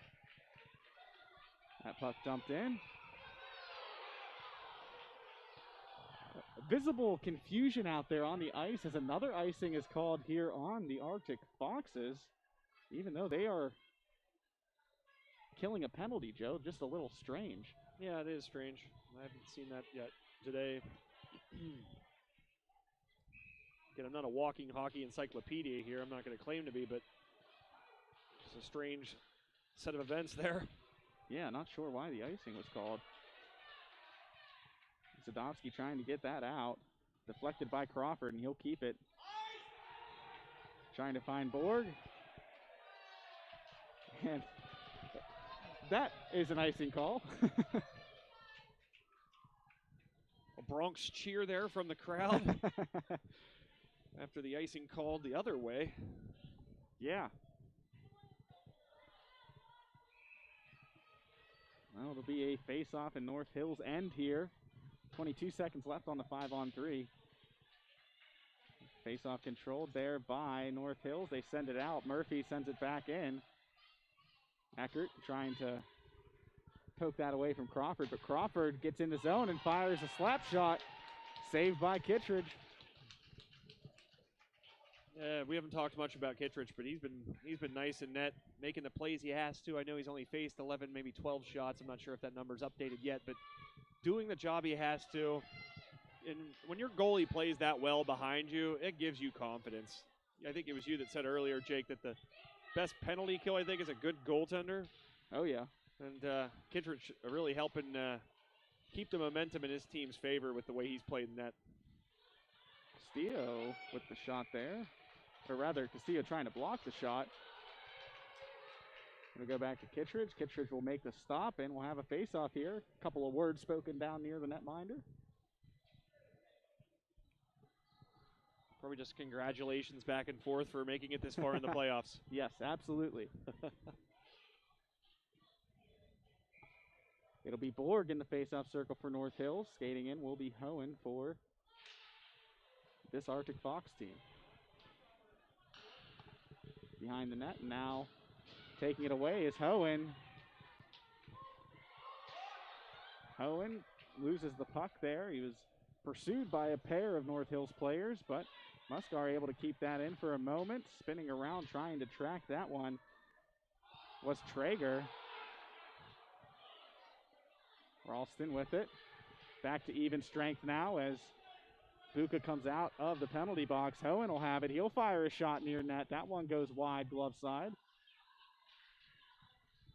That puck dumped in. Visible confusion out there on the ice as another icing is called here on the Arctic Foxes, even though they are killing a penalty, Joe. Just a little strange. Yeah, it is strange. I haven't seen that yet today. Again, I'm not a walking hockey encyclopedia here. I'm not going to claim to be, but it's a strange set of events there. Yeah, not sure why the icing was called. Zadovsky trying to get that out. Deflected by Crawford, and he'll keep it. Trying to find Borg. And that is an icing call. A Bronx cheer there from the crowd after the icing called the other way. Yeah. Well, it'll be a face-off in North Hills end here. 22 seconds left on the 5-on-3. Face-off controlled there by North Hills. They send it out. Murphy sends it back in. Eckert trying to poke that away from Crawford, but Crawford gets in the zone and fires a slap shot. Saved by Kittredge. We haven't talked much about Kittredge, but he's been nice in net, making the plays he has to. I know he's only faced 11, maybe 12 shots. I'm not sure if that number's updated yet, but doing the job he has to. And when your goalie plays that well behind you, it gives you confidence. I think it was you that said earlier, Jake, that the best penalty kill, I think, is a good goaltender. Oh, yeah. And Kittredge really helping keep the momentum in his team's favor with the way he's played in net. Castillo with the shot there. Or rather, Castillo trying to block the shot. Going to go back to Kittredge. Kittredge will make the stop, and we'll have a face-off here. A couple of words spoken down near the netminder. Probably just congratulations back and forth for making it this far in the playoffs. Yes, absolutely. It'll be Borg in the face-off circle for North Hills. Skating in will be Hohen for this Arctic Fox team. Behind the net, now taking it away is Hohen. Hohen loses the puck there. He was pursued by a pair of North Hills players, but Muskar able to keep that in for a moment. Spinning around, trying to track that one was Traeger. Ralston with it. Back to even strength now as Puka comes out of the penalty box. Hohen will have it. He'll fire a shot near net. That one goes wide, glove side.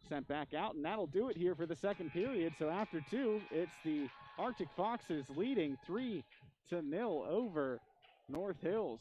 Sent back out, and that'll do it here for the second period. So after two, it's the Arctic Foxes leading 3-0 over North Hills.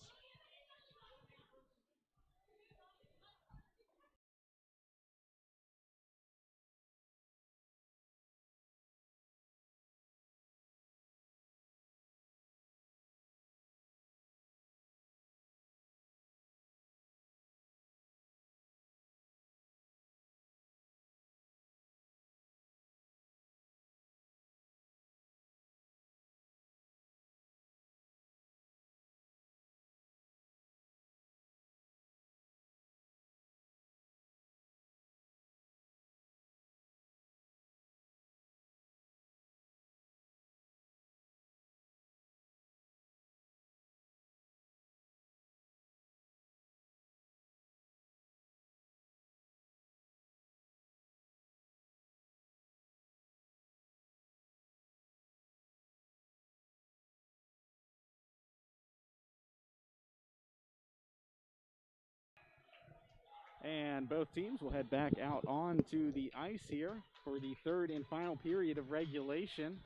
And both teams will head back out onto the ice here for the third and final period of regulation.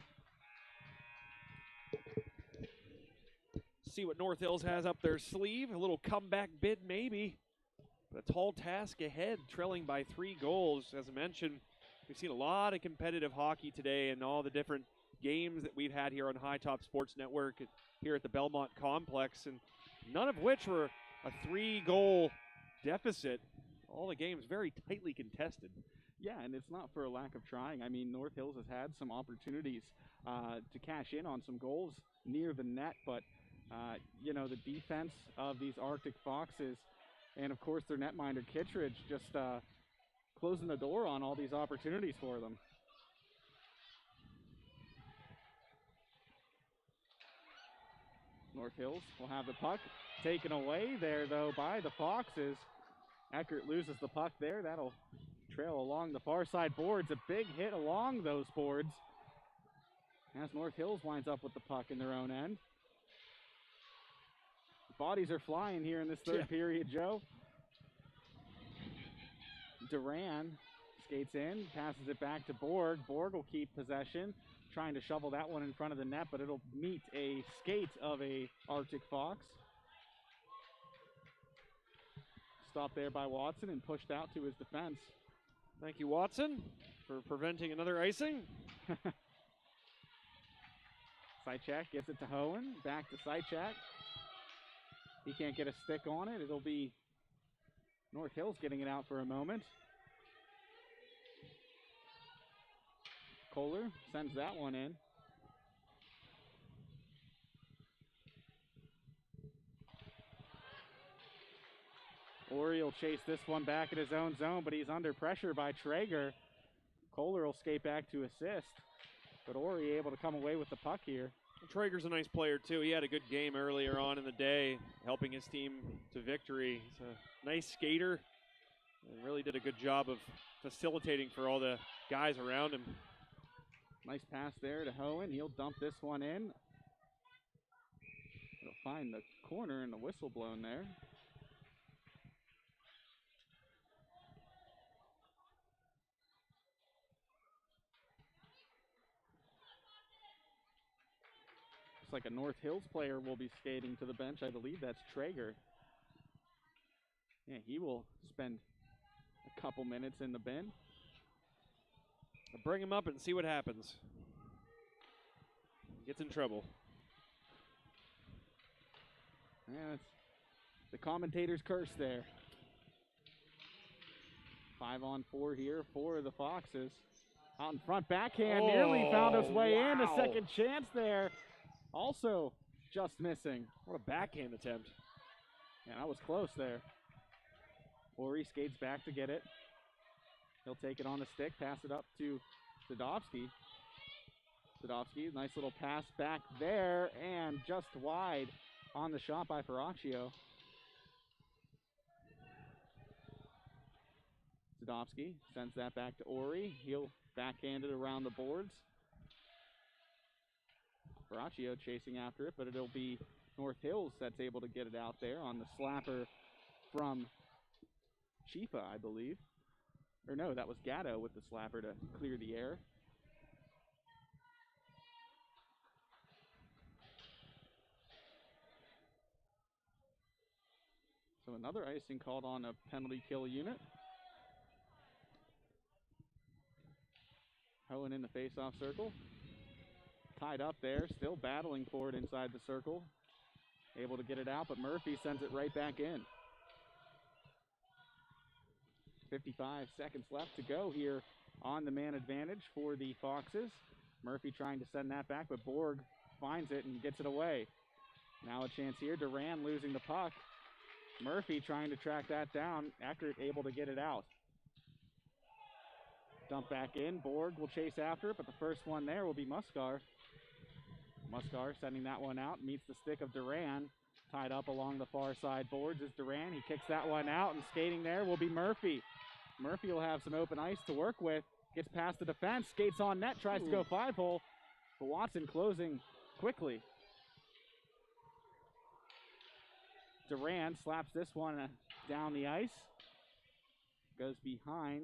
See what North Hills has up their sleeve. A little comeback bid maybe. But a tall task ahead, trailing by 3 goals. As I mentioned, we've seen a lot of competitive hockey today and all the different games that we've had here on High Top Sports Network here at the Belmont Complex, and none of which were a 3-goal deficit. All the games very tightly contested. Yeah, and it's not for a lack of trying. I mean, North Hills has had some opportunities to cash in on some goals near the net, but, you know, the defense of these Arctic Foxes and, of course, their netminder Kittredge just closing the door on all these opportunities for them. North Hills will have the puck taken away there, though, by the Foxes. Eckert loses the puck there. That'll trail along the far side boards. A big hit along those boards as North Hills winds up with the puck in their own end. Bodies are flying here in this third period, Joe. Duran skates in, passes it back to Borg. Borg will keep possession, trying to shovel that one in front of the net, but it'll meet a skate of a Arctic Fox. Stopped there by Watson and pushed out to his defense. Thank you, Watson, for preventing another icing. Sychak gets it to Hohen, back to Sychak. He can't get a stick on it. It'll be North Hills getting it out for a moment. Kohler sends that one in. Ori will chase this one back in his own zone, but he's under pressure by Traeger. Kohler will skate back to assist, but Ori able to come away with the puck here. Traeger's a nice player, too. He had a good game earlier on in the day, helping his team to victory. He's a nice skater and really did a good job of facilitating for all the guys around him. Nice pass there to Hohen. He'll dump this one in. He'll find the corner and the whistle blown there. Looks like a North Hills player will be skating to the bench. I believe that's Traeger. Yeah, he will spend a couple minutes in the bin. I'll bring him up and see what happens. Gets in trouble. Yeah, it's the commentator's curse there. 5-on-4 here for the Foxes. Out in front, backhand, nearly found his way in. A second chance there. Also just missing. What a backhand attempt. Yeah, that was close there. Ori skates back to get it. He'll take it on the stick, pass it up to Sadovsky. Sadovsky, nice little pass back there, and just wide on the shot by Ferraccio. Sadovsky sends that back to Ori. He'll backhand it around the boards. Veraccio chasing after it, but it'll be North Hills that's able to get it out there on the slapper from Chifa, I believe. Or no, that was Gatto with the slapper to clear the air. So another icing called on a penalty kill unit. Hohen in the face-off circle. Tied up there, still battling for it inside the circle. Able to get it out, but Murphy sends it right back in. 55 seconds left to go here on the man advantage for the Foxes. Murphy trying to send that back, but Borg finds it and gets it away. Now a chance here, Duran losing the puck. Murphy trying to track that down, Eckert able to get it out. Dump back in, Borg will chase after it, but the first one there will be Muskar. Muskar sending that one out, meets the stick of Duran. Tied up along the far side boards is Duran. He kicks that one out, and skating there will be Murphy. Murphy will have some open ice to work with. Gets past the defense, skates on net, tries to go 5-hole, but Watson closing quickly. Duran slaps this one down the ice. Goes behind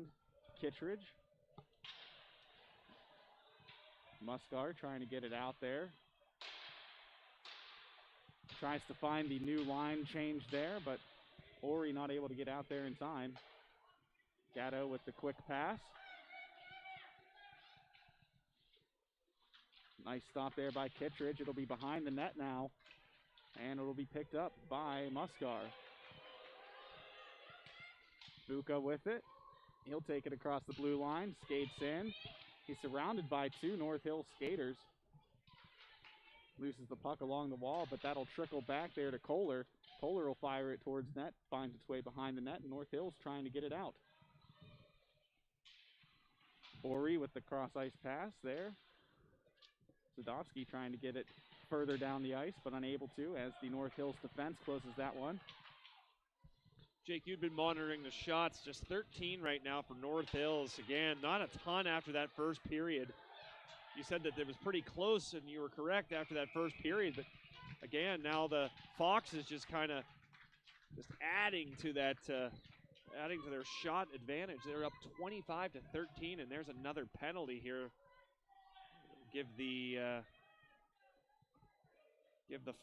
Kittredge. Muskar trying to get it out there. Tries to find the new line change there, but Ori not able to get out there in time. Gatto with the quick pass. Nice stop there by Kittredge. It'll be behind the net now, and it'll be picked up by Muskar. Buka with it. He'll take it across the blue line, skates in. He's surrounded by two North Hills skaters. Loses the puck along the wall, but that'll trickle back there to Kohler. Kohler will fire it towards net, finds its way behind the net, and North Hills trying to get it out. Ori with the cross-ice pass there. Zadovsky trying to get it further down the ice, but unable to as the North Hills defense closes that one. Jake, you've been monitoring the shots, just 13 right now for North Hills. Again, not a ton after that first period. You said that it was pretty close, and you were correct after that first period, but again, now the Foxes just kind of just adding to that, adding to their shot advantage. They're up 25-13, and there's another penalty here. Give the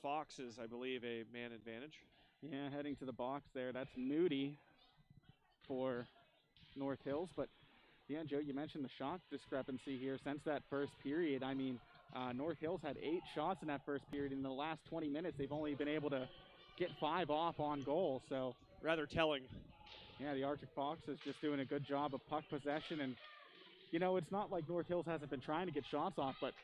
Foxes, I believe, a man advantage. Yeah, heading to the box there. That's Moody for North Hills. But, yeah, Joe, you mentioned the shot discrepancy here. Since that first period, I mean, North Hills had 8 shots in that first period. In the last 20 minutes, they've only been able to get 5 off on goal. So rather telling. Yeah, the Arctic Fox is just doing a good job of puck possession. And, you know, it's not like North Hills hasn't been trying to get shots off, but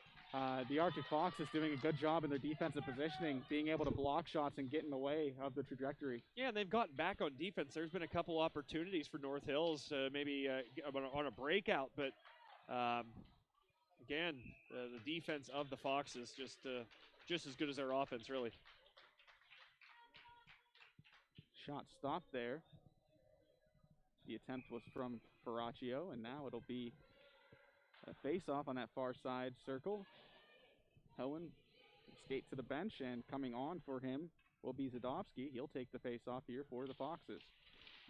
the Arctic Fox is doing a good job in their defensive positioning, being able to block shots and get in the way of the trajectory. Yeah, and they've gotten back on defense. There's been a couple opportunities for North Hills, maybe on a breakout, but again, the defense of the Fox is just as good as their offense, really. Shot stopped there. The attempt was from Veraccio, and now it'll be a face-off on that far side circle. Hohen skate to the bench, and coming on for him will be Zadovsky. He'll take the face-off here for the Foxes.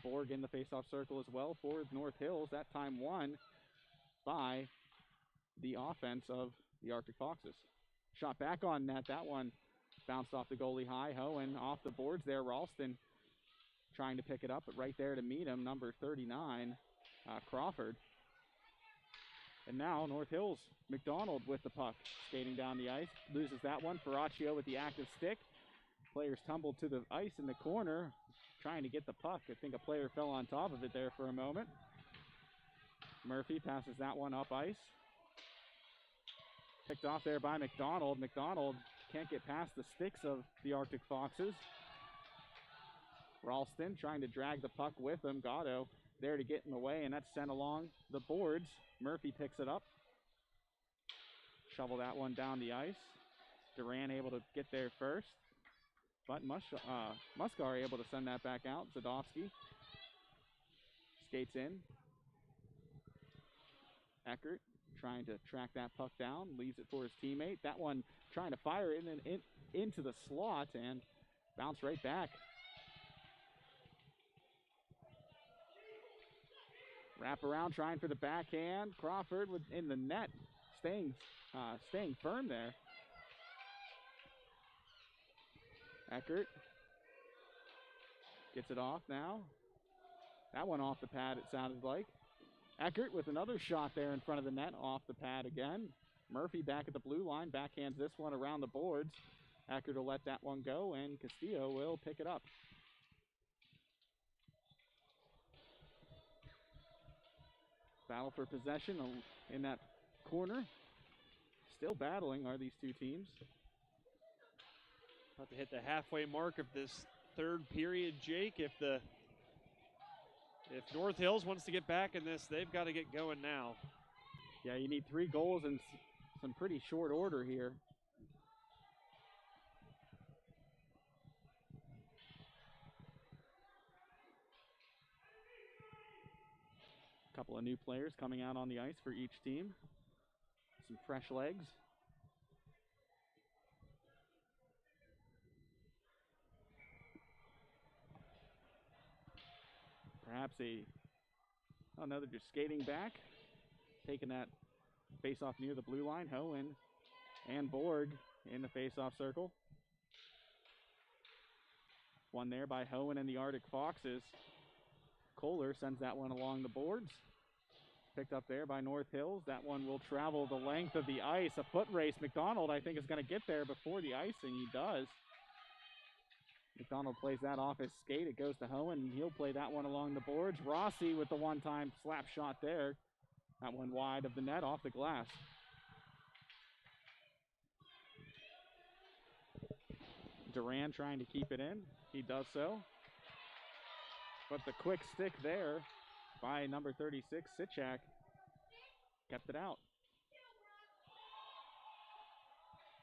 Borg in the face-off circle as well for North Hills. That time won by the offense of the Arctic Foxes. Shot back on net. That one bounced off the goalie high. Hohen off the boards there. Ralston trying to pick it up, but right there to meet him, number 39, Crawford. And now North Hills, McDonald with the puck, skating down the ice, loses that one. Veraccio with the active stick. Players tumbled to the ice in the corner, trying to get the puck. I think a player fell on top of it there for a moment. Murphy passes that one up ice. Picked off there by McDonald. McDonald can't get past the sticks of the Arctic Foxes. Ralston trying to drag the puck with him. Gatto there to get in the way, and that's sent along the boards. Murphy picks it up. Shovel that one down the ice. Duran able to get there first, but Muskar able to send that back out. Zadovsky skates in. Eckert trying to track that puck down, leaves it for his teammate. That one trying to fire into the slot and bounce right back. Wrap around, trying for the backhand. Crawford in the net, staying firm there. Eckert gets it off now. That one off the pad, it sounded like. Eckert with another shot there in front of the net, off the pad again. Murphy back at the blue line, backhands this one around the boards. Eckert will let that one go, and Castillo will pick it up. Battle for possession in that corner. Still battling are these two teams. About to hit the halfway mark of this third period, Jake. If North Hills wants to get back in this, they've got to get going now. Yeah, you need 3 goals in some pretty short order here. A couple of new players coming out on the ice for each team. Some fresh legs. Perhaps they're just skating back, taking that face-off near the blue line. Hohen and Borg in the face-off circle. One there by Hohen and the Arctic Foxes. Kohler sends that one along the boards. Picked up there by North Hills. That one will travel the length of the ice. A foot race. McDonald, I think, is going to get there before the icing. He does. McDonald plays that off his skate. It goes to Hohen, and he'll play that one along the boards. Rossi with the one-time slap shot there. That one wide of the net, off the glass. Duran trying to keep it in. He does so. But the quick stick there by number 36, Sichak, kept it out.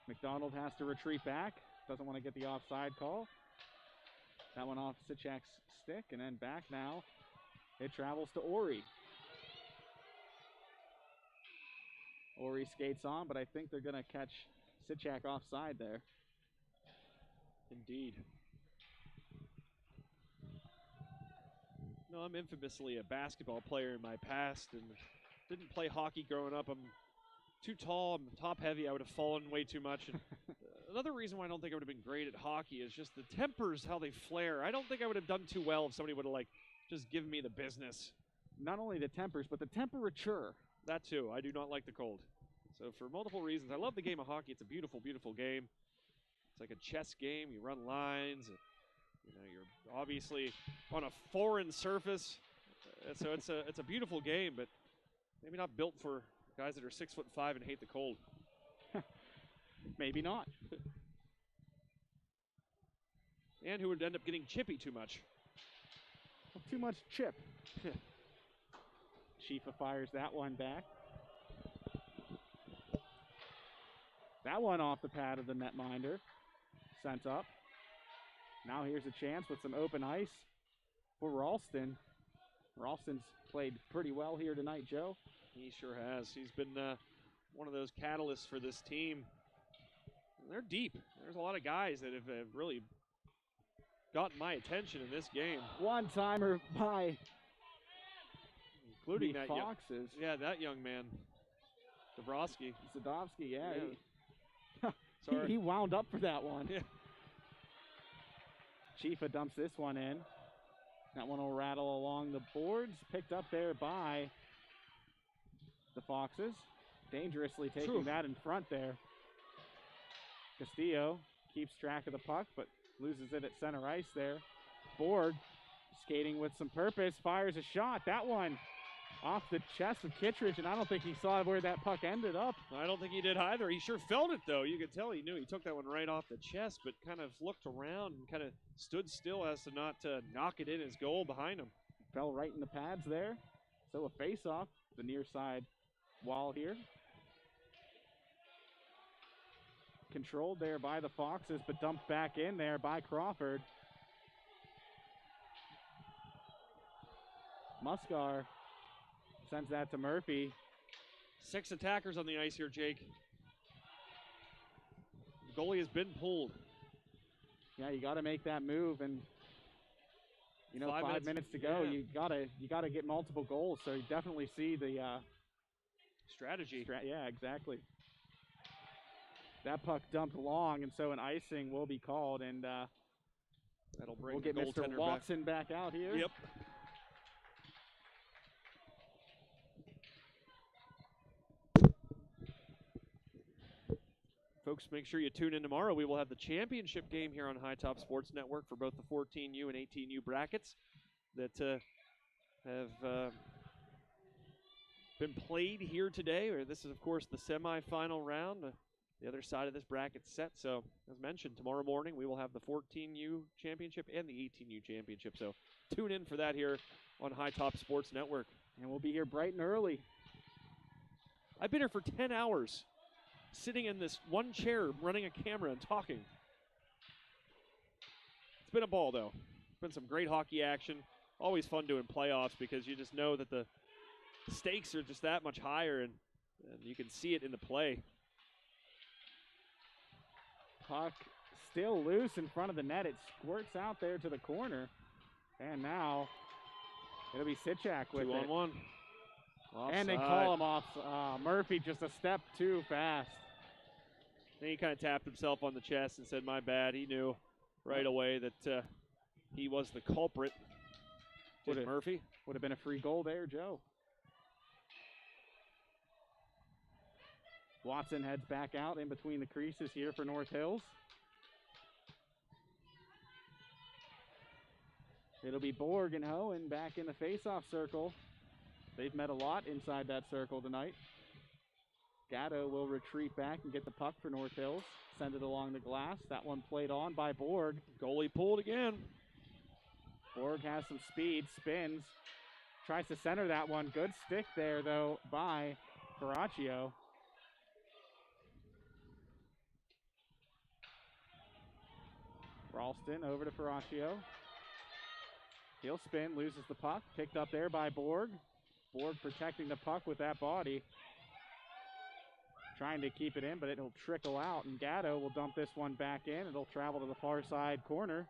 McDonald has to retreat back. Doesn't want to get the offside call. That one off Sichak's stick, and then back now. It travels to Ori. Ori skates on, but I think they're going to catch Sichak offside there. Indeed. No, I'm infamously a basketball player in my past and didn't play hockey growing up. I'm too tall, I'm top heavy, I would have fallen way too much. And another reason why I don't think I would have been great at hockey is just the tempers, how they flare. I don't think I would have done too well if somebody would have just given me the business. Not only the tempers, but the temperature. That too. I do not like the cold. So for multiple reasons, I love the game of hockey. It's a beautiful, beautiful game. It's like a chess game. You run lines. You're obviously on a foreign surface. So it's a beautiful game, but maybe not built for guys that are 6'5" and hate the cold. Maybe not. And who would end up getting chippy too much. Too much chip. Chifa fires that one back. That one off the pad of the netminder. Sent up. Now here's a chance with some open ice for Ralston. Ralston's played pretty well here tonight, Joe. He sure has. He's been one of those catalysts for this team. And they're deep. There's a lot of guys that have really gotten my attention in this game. One-timer by including the that Foxes. That young man, Dabrowski. Zadovsky, yeah. Sorry. He wound up for that one. Yeah. Chifa dumps this one in. That one will rattle along the boards. Picked up there by the Foxes. Dangerously taking that in front there. Castillo keeps track of the puck, but loses it at center ice there. Borg skating with some purpose, fires a shot. That one off the chest of Kittredge, and I don't think he saw where that puck ended up. I don't think he did either. He sure felt it, though. You could tell he knew. He took that one right off the chest, but kind of looked around and kind of stood still as to not knock it in his goal behind him. Fell right in the pads there. So a face-off, the near side wall here. Controlled there by the Foxes, but dumped back in there by Crawford. Muskar sends that to Murphy. 6 attackers on the ice here, Jake. The goalie has been pulled. Yeah, you got to make that move, and you know, 5 minutes to go. Yeah. You gotta get multiple goals. So you definitely see the strategy. Yeah, exactly. That puck dumped long, and so an icing will be called, and that'll bring we'll get Mr. Watson back out here. Yep. Folks, make sure you tune in tomorrow. We will have the championship game here on High Top Sports Network for both the 14U and 18U brackets that have been played here today. This is, of course, the semifinal round. The other side of this bracket set. So, as mentioned, tomorrow morning we will have the 14U championship and the 18U championship. So, tune in for that here on High Top Sports Network. And we'll be here bright and early. I've been here for 10 hours, sitting in this one chair, running a camera and talking. It's been a ball, though. It's been some great hockey action. Always fun doing playoffs because you just know that the stakes are just that much higher, and you can see it in the play. Puck still loose in front of the net. It squirts out there to the corner. And now it'll be Sitchak with 2-on-1. And they call him off. Murphy just a step too fast. And he kind of tapped himself on the chest and said, my bad. He knew right away that he was the culprit. Murphy. Would have been a free goal there, Joe. Watson heads back out in between the creases here for North Hills. It'll be Borg and Hohen back in the face-off circle. They've met a lot inside that circle tonight. Gatto will retreat back and get the puck for North Hills. Send it along the glass. That one played on by Borg. Goalie pulled again. Borg has some speed, spins. Tries to center that one. Good stick there, though, by Caraccio. Ralston over to Ferraccio. He'll spin, loses the puck. Picked up there by Borg. Borg protecting the puck with that body. Trying to keep it in, but it'll trickle out. And Gatto will dump this one back in. It'll travel to the far side corner.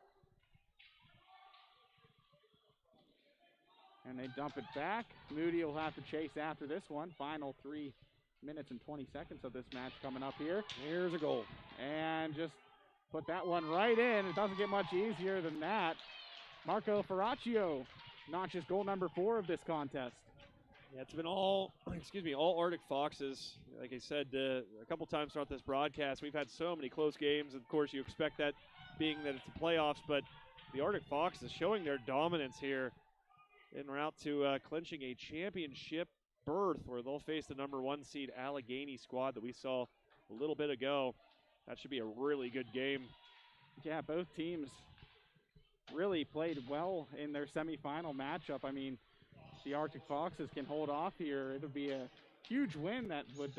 And they dump it back. Moody will have to chase after this one. Final 3 minutes and 20 seconds of this match coming up here. Here's a goal. And just put that one right in. It doesn't get much easier than that. Marco Ferraccio notches goal number 4 of this contest. Yeah, it's been all Arctic Foxes. Like I said a couple times throughout this broadcast, we've had so many close games. Of course, you expect that being that it's the playoffs, but the Arctic Foxes showing their dominance here en route to clinching a championship berth where they'll face the number 1 seed Allegheny squad that we saw a little bit ago. That should be a really good game. Yeah, both teams really played well in their semifinal matchup. I mean, the Arctic Foxes can hold off here. It'll be a huge win that would,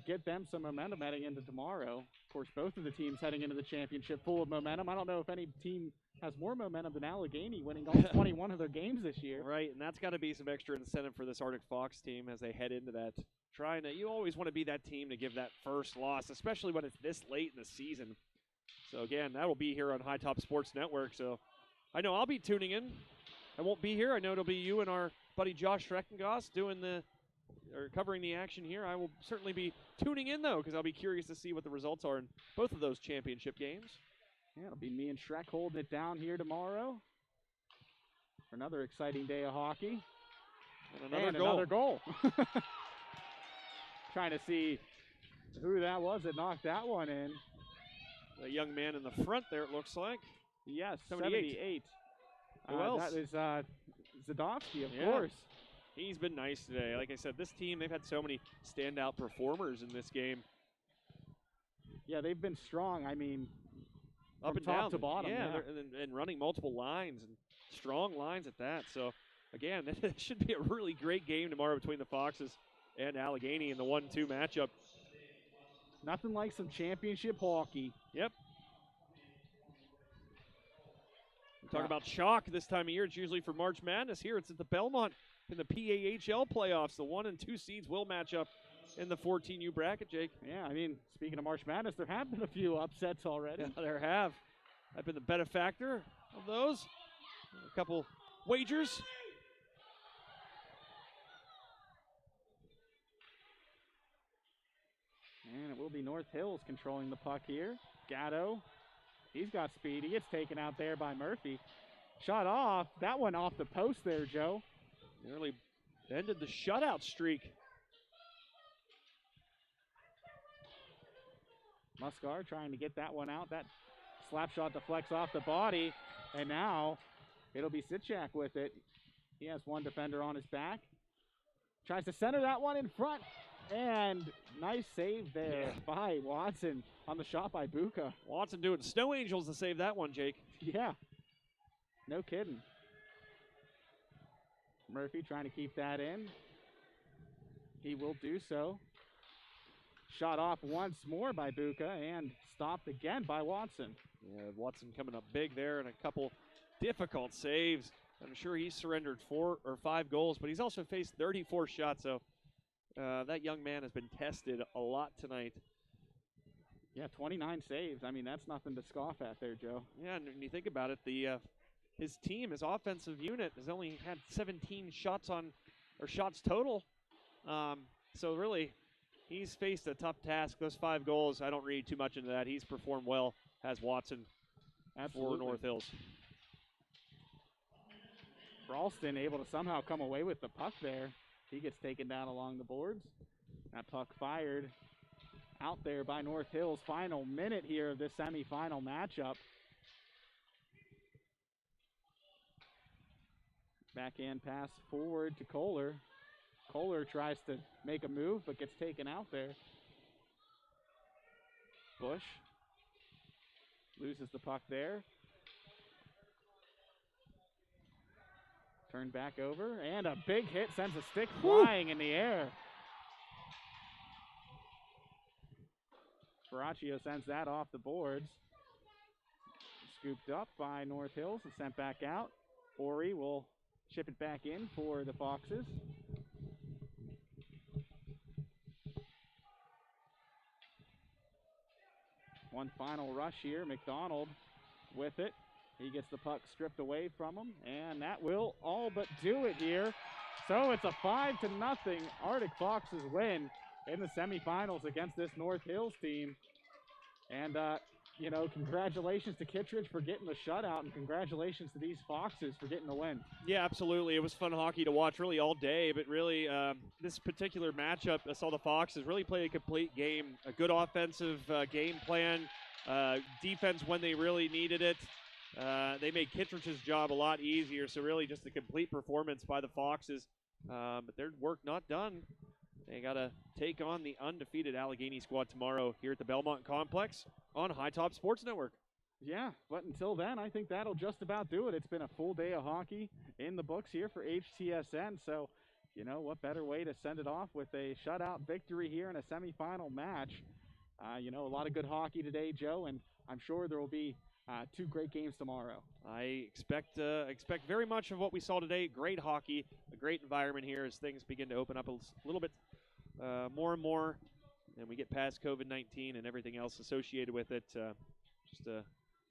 get them some momentum heading into tomorrow. Of course, both of the teams heading into the championship full of momentum. I don't know if any team has more momentum than Allegheny, winning all 21 of their games this year. Right, and that's got to be some extra incentive for this Arctic Fox team as they head into that. You always want to be that team to give that first loss, especially when it's this late in the season. So again, that will be here on High Top Sports Network. So I know I'll be tuning in. I won't be here. I know it'll be you and our buddy Josh Schreckengoss covering the action here. I will certainly be tuning in, though, because I'll be curious to see what the results are in both of those championship games. Yeah, it'll be me and Shrek holding it down here tomorrow for another exciting day of hockey. And another goal. Trying to see who that was that knocked that one in. The young man in the front there, it looks like. Yes, 78. Who else? That is Zadovsky, of Yeah. course. He's been nice today. Like I said, this team, they've had so many standout performers in this game. Yeah, they've been strong. I mean, up from and top down to bottom. Yeah. And running multiple lines and strong lines at that. So, again, it should be a really great game tomorrow between the Foxes and Allegheny in the 1-2 matchup. Nothing like some championship hockey. Yep. We talk about chalk this time of year. It's usually for March Madness. Here it's at the Belmont in the PAHL playoffs. The 1 and 2 seeds will match up in the 14U bracket, Jake. Yeah, I mean, speaking of March Madness, there have been a few upsets already. Yeah, there have. I've been the benefactor of those. A couple wagers. And it will be North Hills controlling the puck here. Gatto, he's got speed. He gets taken out there by Murphy. Shot off. That one off the post there, Joe. Nearly ended the shutout streak. Muscar trying to get that one out. That slap shot deflects off the body. And now it'll be Sitchak with it. He has one defender on his back. Tries to center that one in front. And nice save there by Watson on the shot by Buka. Watson doing snow angels to save that one, Jake. Yeah, no kidding. Murphy trying to keep that in. He will do so. Shot off once more by Buka and stopped again by Watson. Yeah, Watson coming up big there and a couple difficult saves. I'm sure he's surrendered 4 or 5 goals, but he's also faced 34 shots, so that young man has been tested a lot tonight. Yeah, 29 saves. I mean, that's nothing to scoff at there, Joe. Yeah, and when you think about it, his team, his offensive unit, has only had 17 shots total. So really, he's faced a tough task. Those 5 goals, I don't read too much into that. He's performed well, has Watson for North Hills. Ralston able to somehow come away with the puck there. He gets taken down along the boards. That puck fired out there by North Hills. Final minute here of this semifinal matchup. Backhand pass forward to Kohler. Kohler tries to make a move but gets taken out there. Bush loses the puck there. Turned back over, and a big hit sends a stick flying in the air. Baraccio sends that off the boards. Scooped up by North Hills and sent back out. Ori will chip it back in for the Foxes. One final rush here. McDonald with it. He gets the puck stripped away from him, and that will all but do it here. So it's a 5-0 Arctic Foxes win in the semifinals against this North Hills team. And, you know, congratulations to Kittredge for getting the shutout, and congratulations to these Foxes for getting the win. Yeah, absolutely. It was fun hockey to watch really all day, but really this particular matchup, I saw the Foxes really play a complete game, a good offensive game plan, defense when they really needed it. They made Kittredge's job a lot easier, so really just a complete performance by the Foxes. But their work not done. They got to take on the undefeated Allegheny squad tomorrow here at the Belmont Complex on High Top Sports Network. Yeah, but until then, I think that'll just about do it. It's been a full day of hockey in the books here for HTSN, so you know what better way to send it off with a shutout victory here in a semifinal match. You know, a lot of good hockey today, Joe, and I'm sure there will be 2 great games tomorrow. I expect very much of what we saw today. Great hockey, a great environment here as things begin to open up a little bit more and more, and we get past COVID-19 and everything else associated with it. Just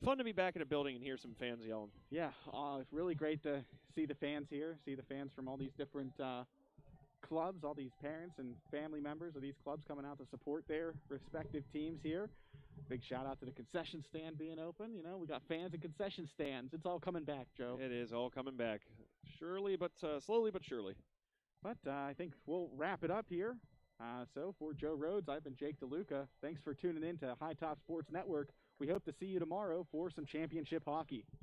fun to be back in a building and hear some fans yelling. Yeah, it's really great to see the fans here, see the fans from all these different clubs, all these parents and family members of these clubs coming out to support their respective teams here. Big shout out to the concession stand being open. You know, we got fans and concession stands. It's all coming back, Joe. It is all coming back. Surely, but slowly but surely. But I think we'll wrap it up here. So for Joe Rhodes, I've been Jake DeLuca. Thanks for tuning in to High Top Sports Network. We hope to see you tomorrow for some championship hockey.